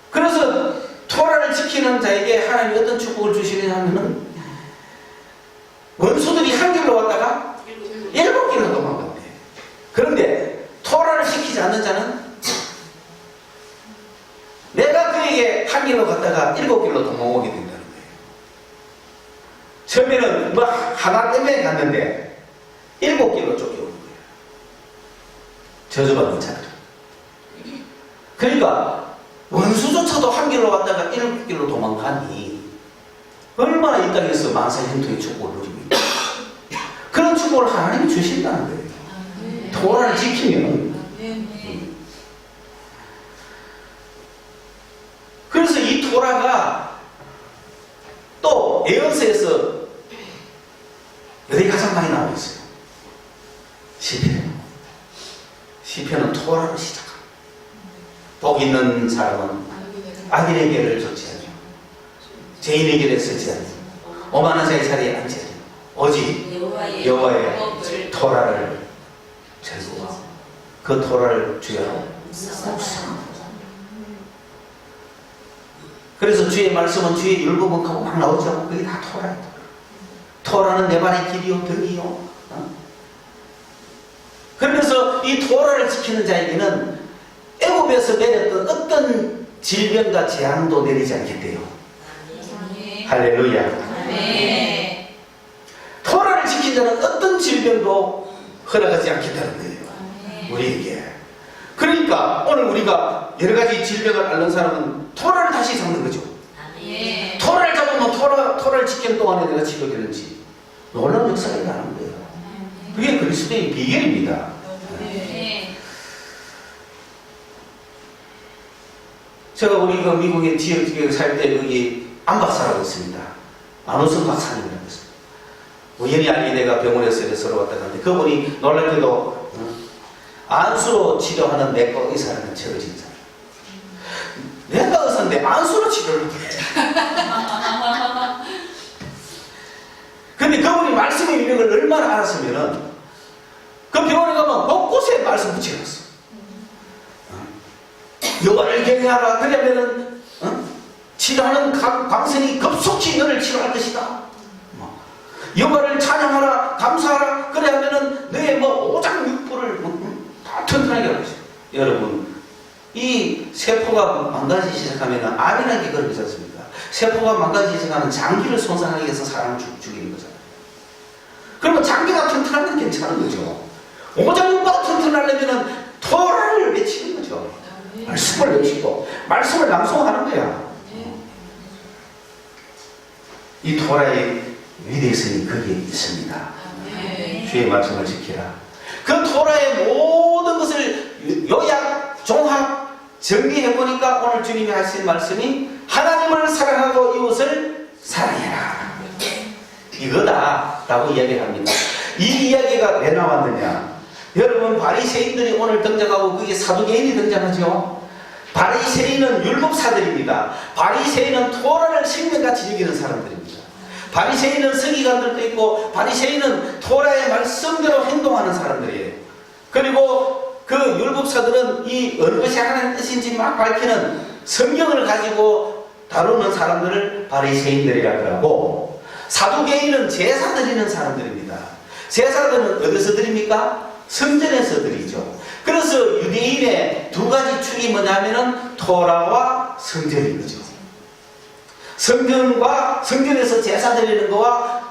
[SPEAKER 1] 그래서 토라를 지키는 자에게 하나님이 어떤 축복을 주시느냐 하면은 원수들이 한 길로 왔다가 7길로 도망간대. 그런데 토라를 지키지 않는 자는 내가 그에게 한 길로 갔다가 7길로 도망오게 된다는 거예요. 처음에는 뭐 하나 때문에 갔는데 7길로 쫓겨오는 거예요. 저주받는 자들. 그러니까 원수조차도 한 길로 갔다가 7길로 도망가니 얼마나 이 땅에서 만사 형통의 축복을 누립니까? 그런 축복을 하나님이 주신다는 거예요. 토라를 지키면. 그래서 이 토라가 또 예언서에서 어디 가장 많이 나오고 있어요? 시편은 토라로 시작합니다. 복 있는 사람은 악인의 길을 좇지 않죠. 죄인의 길에 서지 않죠. 오만한 자의 자리에 앉지 않죠. 오직 여호와의 토라를 즐거워. 그 토라를 주야로 묵상하고. 그래서 주의 말씀은 주의 율법문하고 막 나오지 않고 그게 다 토라예요. 토라는 내 발의 길이요 등이요. 그러면서 이 토라를 지키는 자에게는 애굽에서 내렸던 어떤 질병과 재앙도 내리지 않겠대요. 할렐루야. 토라를 지킨 자는 어떤 질병도 허락하지 않겠다는 거예요. 우리에게. 그러니까 오늘 우리가 여러 가지 질병을 앓는 사람은 토라를 다시 잡는 거죠. 토라를 잡으면 토라를 지키는 동안에 내가 치료되는지 놀라운 역사가 일어나는 거예요. 그게 그리스도의 비결입니다. 제가 우리 그 미국의 지역에 살 때 여기 안 박사라고 있습니다. 안호성 박사님이라고 있습니다. 우연히 알게 내가 병원에서 서로 왔다 갔는데 그분이 놀랍게도 안수로 치료하는 내과 의사라는 책을 지은 사람. 내과 의사인데 안수로 치료를 해. 근데 그분이 말씀의 위력을 얼마나 알았으면은 그 병원에 가면 곳곳에 말씀 붙여놨어. 여호와를 경외하라. 그러면은 치료하는 광선이 급속히 너를 치료할 것이다. 여호와를 찬양하라, 감사하라. 그래야면은 너의 뭐 오장육부를 다 튼튼하게 하고 있어요. 여러분, 이 세포가 망가지기 시작하면 암이라는 게 그렇지 않습니까? 세포가 망가지기 시작하면 장기를 손상하기 위해서 사람을 죽이는 거잖아요. 그러면 장기가 튼튼하면 괜찮은 거죠. 오장육부가 튼튼하려면은 토라를 외치는 거죠. 말씀을 외치고 말씀을 낭송하는 거야. 이 토라의 위대성이 거기에 있습니다. 주의 말씀을 지키라. 그 토라의 모든 것을 요약, 종합, 정리해보니까 오늘 주님이 하신 말씀이 하나님을 사랑하고 이웃을 사랑해라. 이거다 라고 이야기합니다. 이 이야기가 왜 나왔느냐? 여러분, 바리새인들이 오늘 등장하고 그게 사두개인이 등장하죠. 바리새인은 율법사들입니다. 바리새인은 토라를 생명같이 여기는 사람들입니다. 바리새인은 서기관들도 있고 바리새인은 토라의 말씀대로 행동하는 사람들이에요. 그리고 그 율법사들은 이 어느 것이 하나님의 뜻인지 막 밝히는 성경을 가지고 다루는 사람들을 바리새인들이라고 하고, 사두개인은 제사 드리는 사람들입니다. 제사들은 어디서 드립니까? 성전에서 드리죠. 그래서 유대인의 두 가지 축이 뭐냐면은 토라와 성전인 거죠. 성전과 성전에서 제사 드리는 거와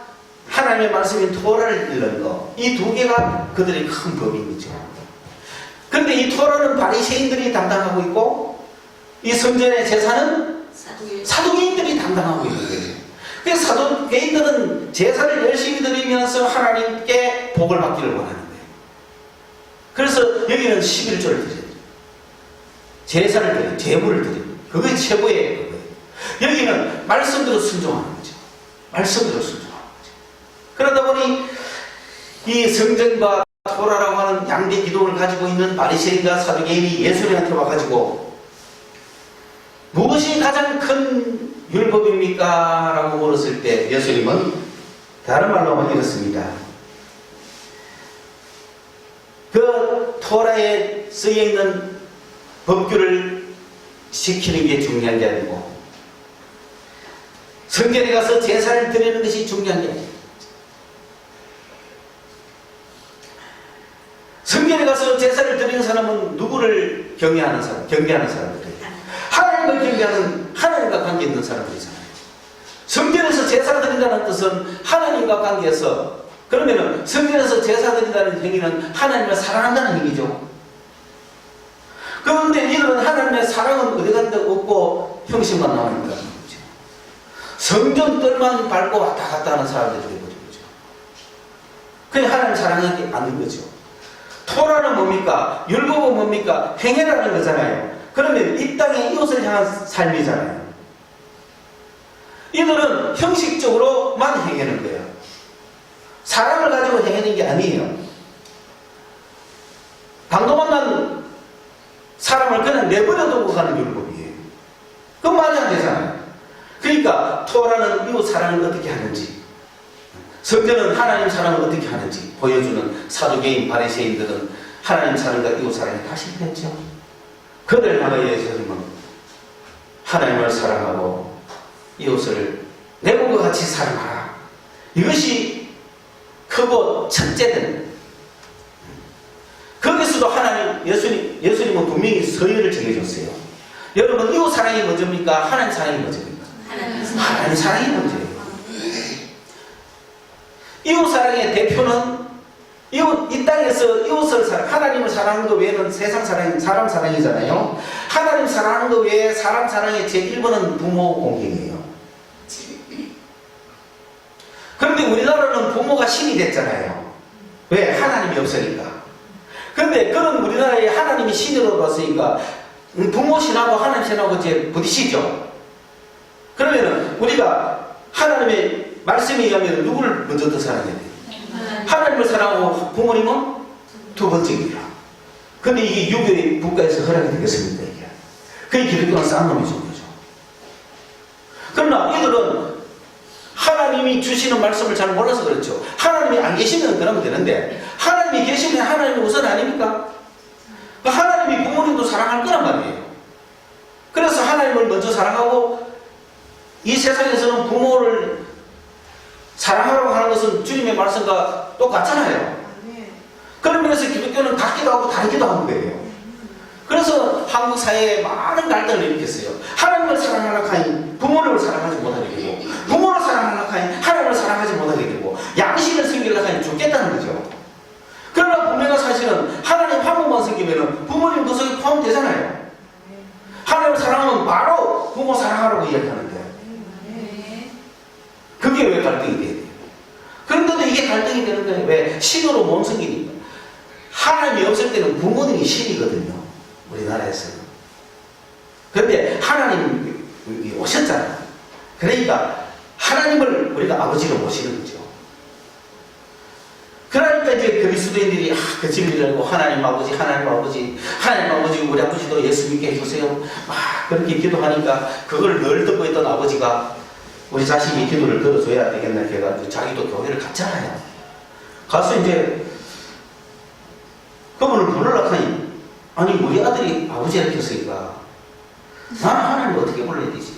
[SPEAKER 1] 하나님의 말씀인 토라를 읽는 거, 이 두 개가 그들의 큰 법인 거죠. 근데 이 토라는 바리새인들이 담당하고 있고 이 성전의 제사는 사두개인들이 담당하고 있는 거예요. 그래서 사두개인들은 제사를 열심히 드리면서 하나님께 복을 받기를 원하는 거예요. 그래서 여기는 11조를 드려요. 제사를 드려요. 제물을 드려요. 그게 최고의 거예요. 여기는 말씀대로 순종하는 거죠. 말씀대로 순종하는 거죠. 그러다 보니 이 성전과 토라라고 하는 양대 기둥을 가지고 있는 바리새인과 사두개인이 예수님한테 와가지고 무엇이 가장 큰 율법입니까? 라고 물었을 때 예수님은 다른 말로 하면 이렇습니다. 그 토라에 쓰여있는 법규를 지키는 게 중요한 게 아니고 성전에 가서 제사를 드리는 것이 중요한 게 아니에요. 성전에 가서 제사를 드리는 사람은 누구를 경외하는 사람? 경배하는 사람들이에요. 하나님을 경배하는 하나님과 관계 있는 사람들이잖아요. 성전에서 제사 드린다는 뜻은 하나님과 관계에서, 그러면은 성전에서 제사 드린다는 행위는 하나님을 사랑한다는 행위죠. 그런데 이들은 하나님의 사랑은 어디 간데 없고 형식만 나오는 거죠. 성전 뜰만 밟고 왔다 갔다 하는 사람들이 되버린 거죠. 그냥 하나님을 사랑하지 않는 거죠. 토라는 뭡니까? 율법은 뭡니까? 행해라는 거잖아요. 그러면 이 땅에 이웃을 향한 삶이잖아요. 이들은 형식적으로만 행하는 거예요. 사랑을 가지고 행하는 게 아니에요. 강도 만난 사람을 그냥 내버려 두고 가는 율법이에요. 그건 말이 안 되잖아요. 그러니까 토라는 이웃 사랑을 어떻게 하는지, 성전은 하나님 사랑을 어떻게 하는지 보여주는 사두개인 바리새인들은 하나님 사랑과 이웃 사랑이 다 실패했죠. 그들 향하여 예수님은 하나님을 사랑하고 이웃을 내 몸과 같이 사랑하라. 이것이 크고 첫째된, 거기서도 하나님, 예수님은 분명히 서열을 정해줬어요. 여러분, 이웃 사랑이 먼저입니까? 하나님 사랑이 먼저입니까? 하나님 사랑이 먼저예요. 이웃 사랑의 대표는 이 땅에서 이웃을 하나님을 사랑하는 것 외에는 세상 사랑이, 사람 사랑이잖아요. 하나님 사랑하는 것 외에 사람 사랑의 제1번은 부모 공경이에요. 그런데 우리나라는 부모가 신이 됐잖아요. 왜? 하나님이 없으니까. 그런데 그런 우리나라에 하나님이 신으로 왔으니까 부모 신하고 하나님 신하고 이제 부딪히죠. 그러면은 우리가 하나님의 말씀에 의하면 누구를 먼저 더 사랑해야 돼요? 하나님을 사랑하고 부모님은 두 번째입니다. 근데 이게 유교의 국가에서 허락이 되겠습니까? 이게. 그게 기독교는 싼 놈이 준 거죠. 그러나 이들은 하나님이 주시는 말씀을 잘 몰라서 그렇죠. 하나님이 안 계시면 그러면 되는데, 하나님이 계시면 하나님이 우선 아닙니까? 하나님이 부모님도 사랑할 거란 말이에요. 그래서 하나님을 먼저 사랑하고, 이 세상에서는 부모를 사랑하라고 하는 것은 주님의 말씀과 똑같잖아요. 그런 면에서 기독교는 같기도 하고 다르기도 하는 거예요. 그래서 한국 사회에 많은 갈등을 일으켰어요. 하나님을 사랑하려고 하니 부모를 사랑하지 못하게 되고, 부모를 사랑하려고 하니 하나님을 사랑하지 못하게 되고, 양심을 섬기려고 하니 죽겠다는 거죠. 그러나 분명한 사실은 하나님 한 번만 섬기면 부모님 그 속에 포함되잖아요. 하나님을 사랑하면 바로 부모 사랑하라고 이야기하는데, 그게 왜 갈등이 돼야 돼요? 그런데도 이게 갈등이 되는 거예요. 왜? 신으로 못 섬기니까. 하나님이 없을 때는 부모님이 신이거든요. 우리나라에서는. 그런데 하나님이 오셨잖아요. 그러니까 하나님을 우리가 아버지로 모시는 거죠. 그러니까 이제 그리스도인들이 그 진리를 알고 하나님 아버지, 하나님 아버지, 하나님 아버지, 우리 아버지도 예수 믿게 해주세요. 그렇게 기도하니까 그걸 늘 듣고 있던 아버지가 우리 자식이 기도를 들어줘야 되겠나 해가지고 자기도 교회를 갔잖아요. 가서 이제 그분을 부르려고 하니, 아니 우리 아들이 아버지를 켰으니까 나는 하나님을 어떻게 불러야 되지?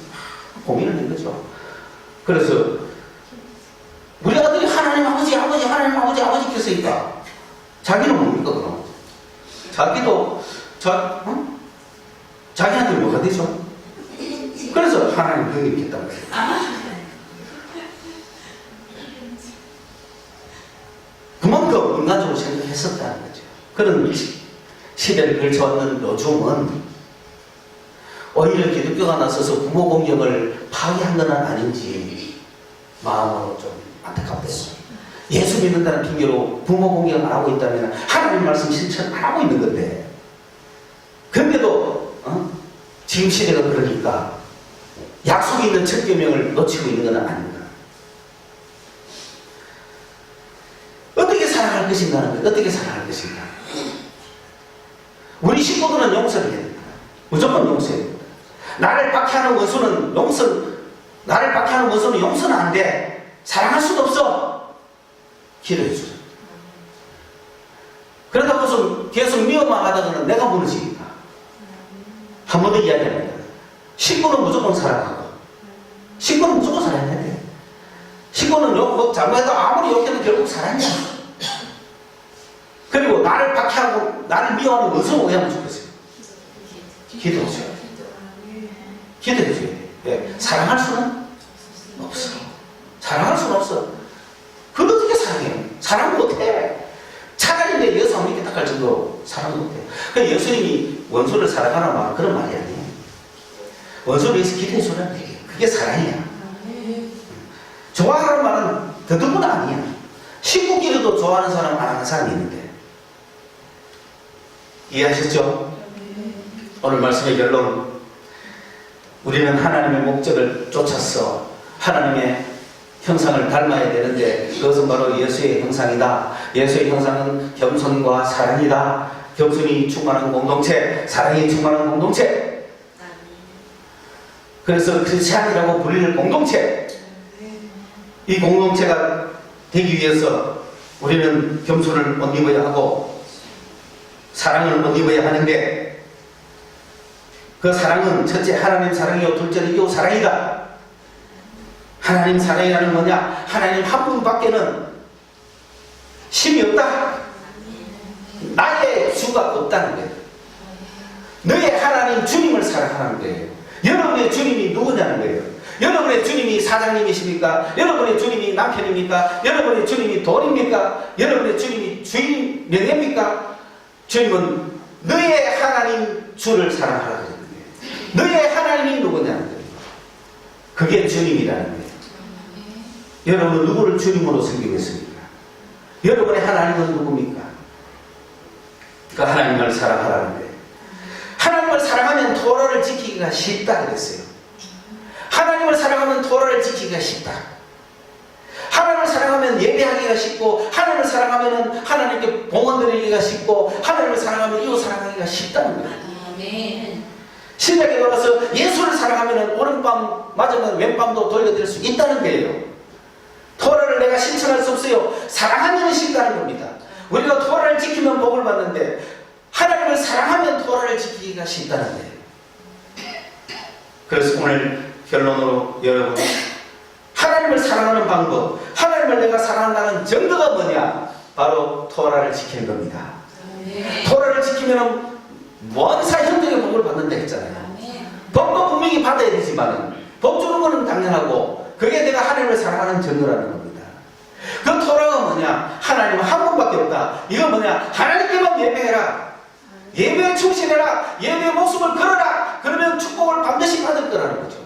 [SPEAKER 1] 고민을 한 거죠. 그래서 우리 아들이 하나님 아버지, 아버지, 하나님 아버지, 아버지 켰으니까 자기는 뭡니까 그럼? 자기도 자기한테 뭐가 되죠? 그래서 하나님 형님 켰단 말이에요. 그만큼 인간적으로 생각했었다는 거죠. 그런 시대를 걸쳐왔는 요즘은 오히려 기독교가 나서서 부모 공경을 파괴한 건 아닌지 마음으로 좀 안타깝대요. 예수 믿는다는 핑계로 부모 공경 안 하고 있다면 하나님 말씀 실천 안 하고 있는 건데, 근데도 지금 시대가 그러니까 약속이 있는 첫 계명을 놓치고 있는 건 아닌가. 어떻게 살아갈 것인가는 거예요. 어떻게 사랑할 것인가. 우리 식구들은 용서를 해야 됩니다. 무조건 용서해야 됩니다. 나를 박해하는 원수는 용서는 안 돼. 사랑할 수도 없어. 기도해 주죠. 그러다 무슨 계속 미워만 하다가는 내가 무너지니까. 한 번 더 이야기합니다. 식구는 무조건 사랑하고, 식구는 무조건 사랑해야 돼. 식구는 잘못해도 아무리 욕해도 결국 사랑이야. 그리고 나를 박해하고 나를 미워하는 원수는 왜 하면 좋겠어요? 기도해줘요. 기도해줘야 돼. 왜? 사랑할 수는 없어. 사랑할 수는 없어. 그걸 어떻게 사랑해요? 사랑 못해. 차라리 내 예수 안 믿겠다 할 정도로 사랑 못해. 그러니까 예수님이 원수를 사랑하라 말 그런 말이 아니에요. 원수를 위해서 기도해주라는 얘기예요. 그게 사랑이야. 좋아하는 말은 더듬은 아니야. 식구끼리도 좋아하는 사람 안 하는 사람이 있는데. 이해하셨죠? 오늘 말씀의 결론. 우리는 하나님의 목적을 쫓았어. 하나님의 형상을 닮아야 되는데 그것은 바로 예수의 형상이다. 예수의 형상은 겸손과 사랑이다. 겸손이 충만한 공동체, 사랑이 충만한 공동체. 그래서 크리스찬이라고 불리는 공동체. 이 공동체가 되기 위해서 우리는 겸손을 못 입어야 하고 사랑을 못 입어야 하는데 그 사랑은 첫째 하나님 사랑이요 둘째는 이웃 사랑이다. 하나님 사랑이라는 뭐냐? 하나님 한 분밖에는 심이 없다. 나의 주가 없다는 거예요. 너의 하나님 주님을 사랑하는 거예요. 여러분의 주님이 누구냐는 거예요. 여러분의 주님이 사장님이십니까? 여러분의 주님이 남편입니까? 여러분의 주님이 돈입니까? 여러분의 주님이 주인 명예입니까? 주님은 너의 하나님 주를 사랑하라고 하는 거예요. 너의 하나님이 누구냐는 거예요. 그게 주님이라는 거예요. 여러분은 누구를 주님으로 섬기겠습니까? 여러분의 하나님은 누굽니까? 그 하나님을 사랑하라는 거예요. 하나님을 사랑하면 토라를 지키기가 쉽다 그랬어요. 하나님을 사랑하면 토라를 지키기가 쉽다. 하나님을 사랑하면 예배하기가 쉽고, 하나님을 사랑하면 하나님께 봉헌 드리기가 쉽고, 하나님을 사랑하면 이웃 사랑하기가 쉽다는 거예요.
[SPEAKER 2] 아멘.
[SPEAKER 1] 신약에 돌아서 예수를 사랑하면 오른밤 맞으면 왼밤도 돌려드릴 수 있다는 거예요. 토라를 내가 실천할 수 없어요. 사랑하면 쉽다는 겁니다. 우리가 토라를 지키면 복을 받는데 하나님을 사랑하면 토라를 지키기가 쉽다는 거예요. 그래서 오늘 결론으로 여러분, 하나님을 사랑하는 방법, 하나님을 내가 사랑한다는 정도가 뭐냐? 바로 토라를 지키는 겁니다. 토라를 지키면 원사 형통의 복을 받는다 했잖아요. 복도 분명히 받아야 되지만 복 주는 것은 당연하고 그게 내가 하나님을 사랑하는 정도라는 겁니다. 그 토라가 뭐냐? 하나님은 한 분밖에 없다. 이건 뭐냐? 하나님께만 예배해라. 예배에 충실해라. 예배의 모습을 걸어라. 그러면 축복을 반드시 받을 거라는 거죠.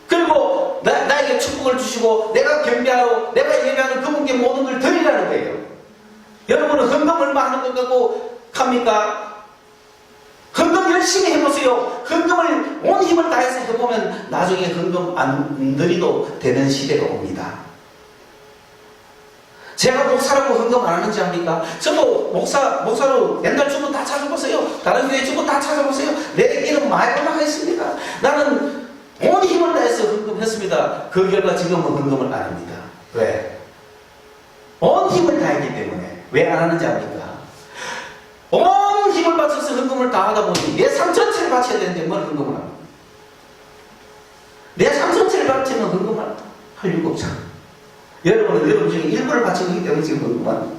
[SPEAKER 1] 그리고 나에게 축복을 주시고 내가 경배하고 내가 예배하는 그분께 모든 걸 드리라는 거예요. 여러분은 헌금 얼마 하는 것 같고 합니까? 헌금 열심히 해보세요. 헌금을 온 힘을 다해서 해보면 나중에 헌금 안 드리도 되는 시대가 옵니다. 제가 목사라고 헌금 안 하는지 압니까? 저도 목사로 옛날 주보 다 찾아보세요. 다른 교회 주보 다 찾아보세요. 내 이름 많이 올라가 있습니다. 나는 온 힘을 다해서 헌금했습니다. 그 결과 지금은 헌금을 안 합니다. 왜? 온 힘을 다했기 때문에. 왜 안 하는지 압니까? 온 힘을 바쳐서 헌금을 다 하다 보니 내 삶 전체를 바쳐야 되는데 뭘 헌금을 합니까? 내 삶 전체를 바치면 헌금을 할 이유가 없잖아. 여러분은 여러분 중에 일부를 바치기 때문에 지금 헌금만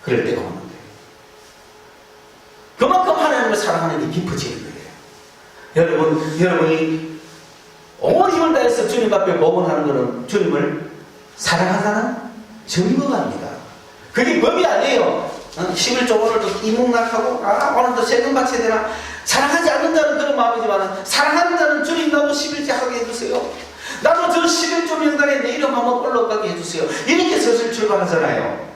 [SPEAKER 1] 그럴 때가 오는데 그만큼 하나님을 사랑하는 게 깊어지는 거예요. 여러분이 온 힘을 다해서 주님 앞에 복원하는 것은 주님을 사랑한다는 증거가 아닙니다. 그게 법이 아니에요. 11조 오늘도 이묵락하고 오늘도 세금 바쳐야 되나? 사랑하지 않는 자는 그런 마음이지만 사랑하는 자는 주님 나도 11조 하게 해주세요. 나도 저 11조 명단에 내 이름 한번 올라가게 해주세요. 이렇게 슬슬 출발하잖아요.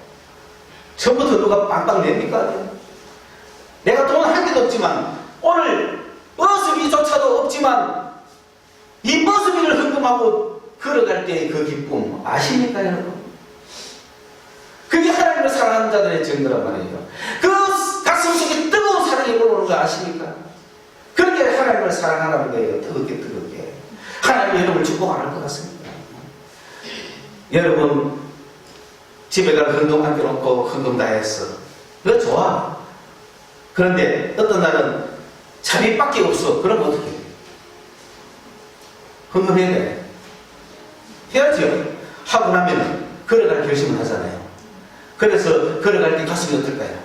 [SPEAKER 1] 처음부터 누가 빵빵 냅니까? 내가 돈 한 개도 없지만 오늘 버스비조차도 없지만 이 버스비를 헌금하고 걸어갈 때의 그 기쁨 아십니까 여러분? 하나님을 사랑하는 자들의 증거란 말이에요. 그 가슴 속에 뜨거운 사랑이 올라오는 거 아십니까? 그렇게 하나님을 사랑하라는 거예요. 뜨겁게 뜨겁게. 하나님 여러분을 축복할 것 같습니다. 여러분 집에 가서 헌금 맡겨놓고 헌금 다 했어. 그거 좋아. 그런데 어떤 날은 자비밖에 없어. 그럼 어떻게 해? 헌금해야 돼. 해야죠. 하고 나면 걸어갈 결심을 하잖아요. 그래서 걸어갈 때 가슴이 어떨까요?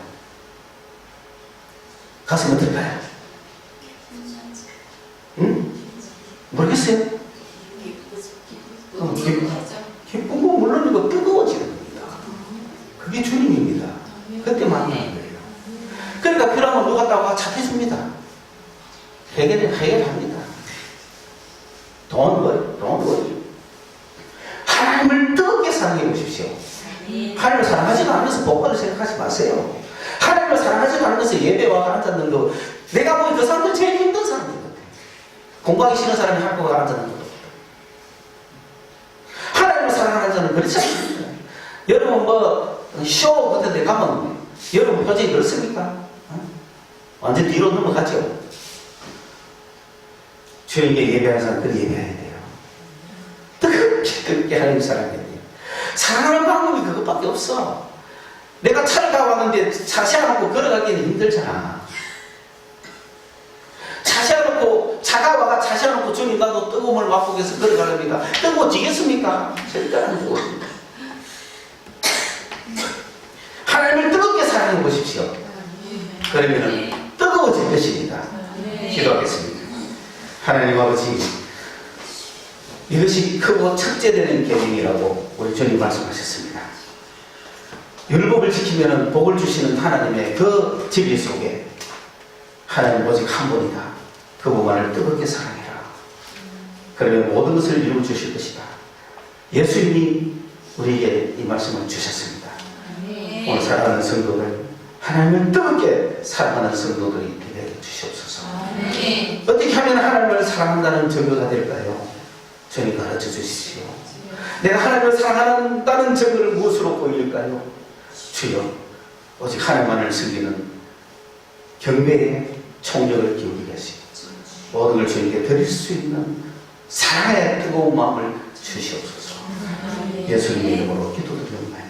[SPEAKER 1] 가슴이 어떨까요? 응? 모르겠어요? 기쁜 거 물론 이거 뜨거워지는 겁니다. 그게 주님입니다. 그때 만나는 거예요. 그러니까 필요하면 누가 갔다가 잡혀줍니다. 해결합니다. Don't worry. 하나님을 뜨겁게 사랑해 보십시오. 하나님을 사랑하지도 않으면서 복받을 생각하지 마세요. 하나님을 사랑하지도 않으면서 예배와 앉았는 거, 내가 보니 그 사람들 제일 힘든 사람인 것 같아요. 공부하기 싫은 사람이 학교에 앉았는 것 같아요. 하나님을 사랑하는 자는 그렇지 않습니다. 여러분 쇼 같은 데 가면 여러분 표정이 그렇습니까? 완전 뒤로 넘어가죠. 주님께 예배하는 사람 그렇게 예배해야 돼요. 뜨겁게 하나님 사랑해야 돼요. 사랑하는 방법이 그것밖에 없어. 내가 차를 타고 왔는데 차 세워놓고 걸어가기는 힘들잖아. 차 세워놓고 차가 와가 차 세워놓고 주님 나도 뜨거움을 맛보기 위해서 걸어가렵니까? 뜨거워지겠습니까? 절대 안 뜨거워집니다. 하나님을 뜨겁게 사랑해 보십시오. 그러면 뜨거워질 것입니다. 기도하겠습니다. 하나님 아버지, 이것이 크고 첫째되는 계명이라고 우리 주님 말씀하셨습니다. 율법을 지키면 복을 주시는 하나님의 그 진리 속에 하나님 오직 한 분이다. 그분만을 뜨겁게 사랑해라. 그러면 모든 것을 이루어 주실 것이다. 예수님이 우리에게 이 말씀을 주셨습니다. 오늘 사랑하는 성도들, 하나님을 뜨겁게 사랑하는 성도들이 되게 주시옵소서. 어떻게 하면 하나님을 사랑한다는 증거가 될까요? 주님 가르쳐 주십시오. 내가 하나님을 사랑한다는 증거를 무엇으로 보일까요? 주여, 오직 하나님만을 섬기는 경배의 총력을 기울이게 하시고 모든 걸 주님께 드릴 수 있는 사랑의 뜨거운 마음을 주시옵소서. 예수님의 이름으로 기도드립니다.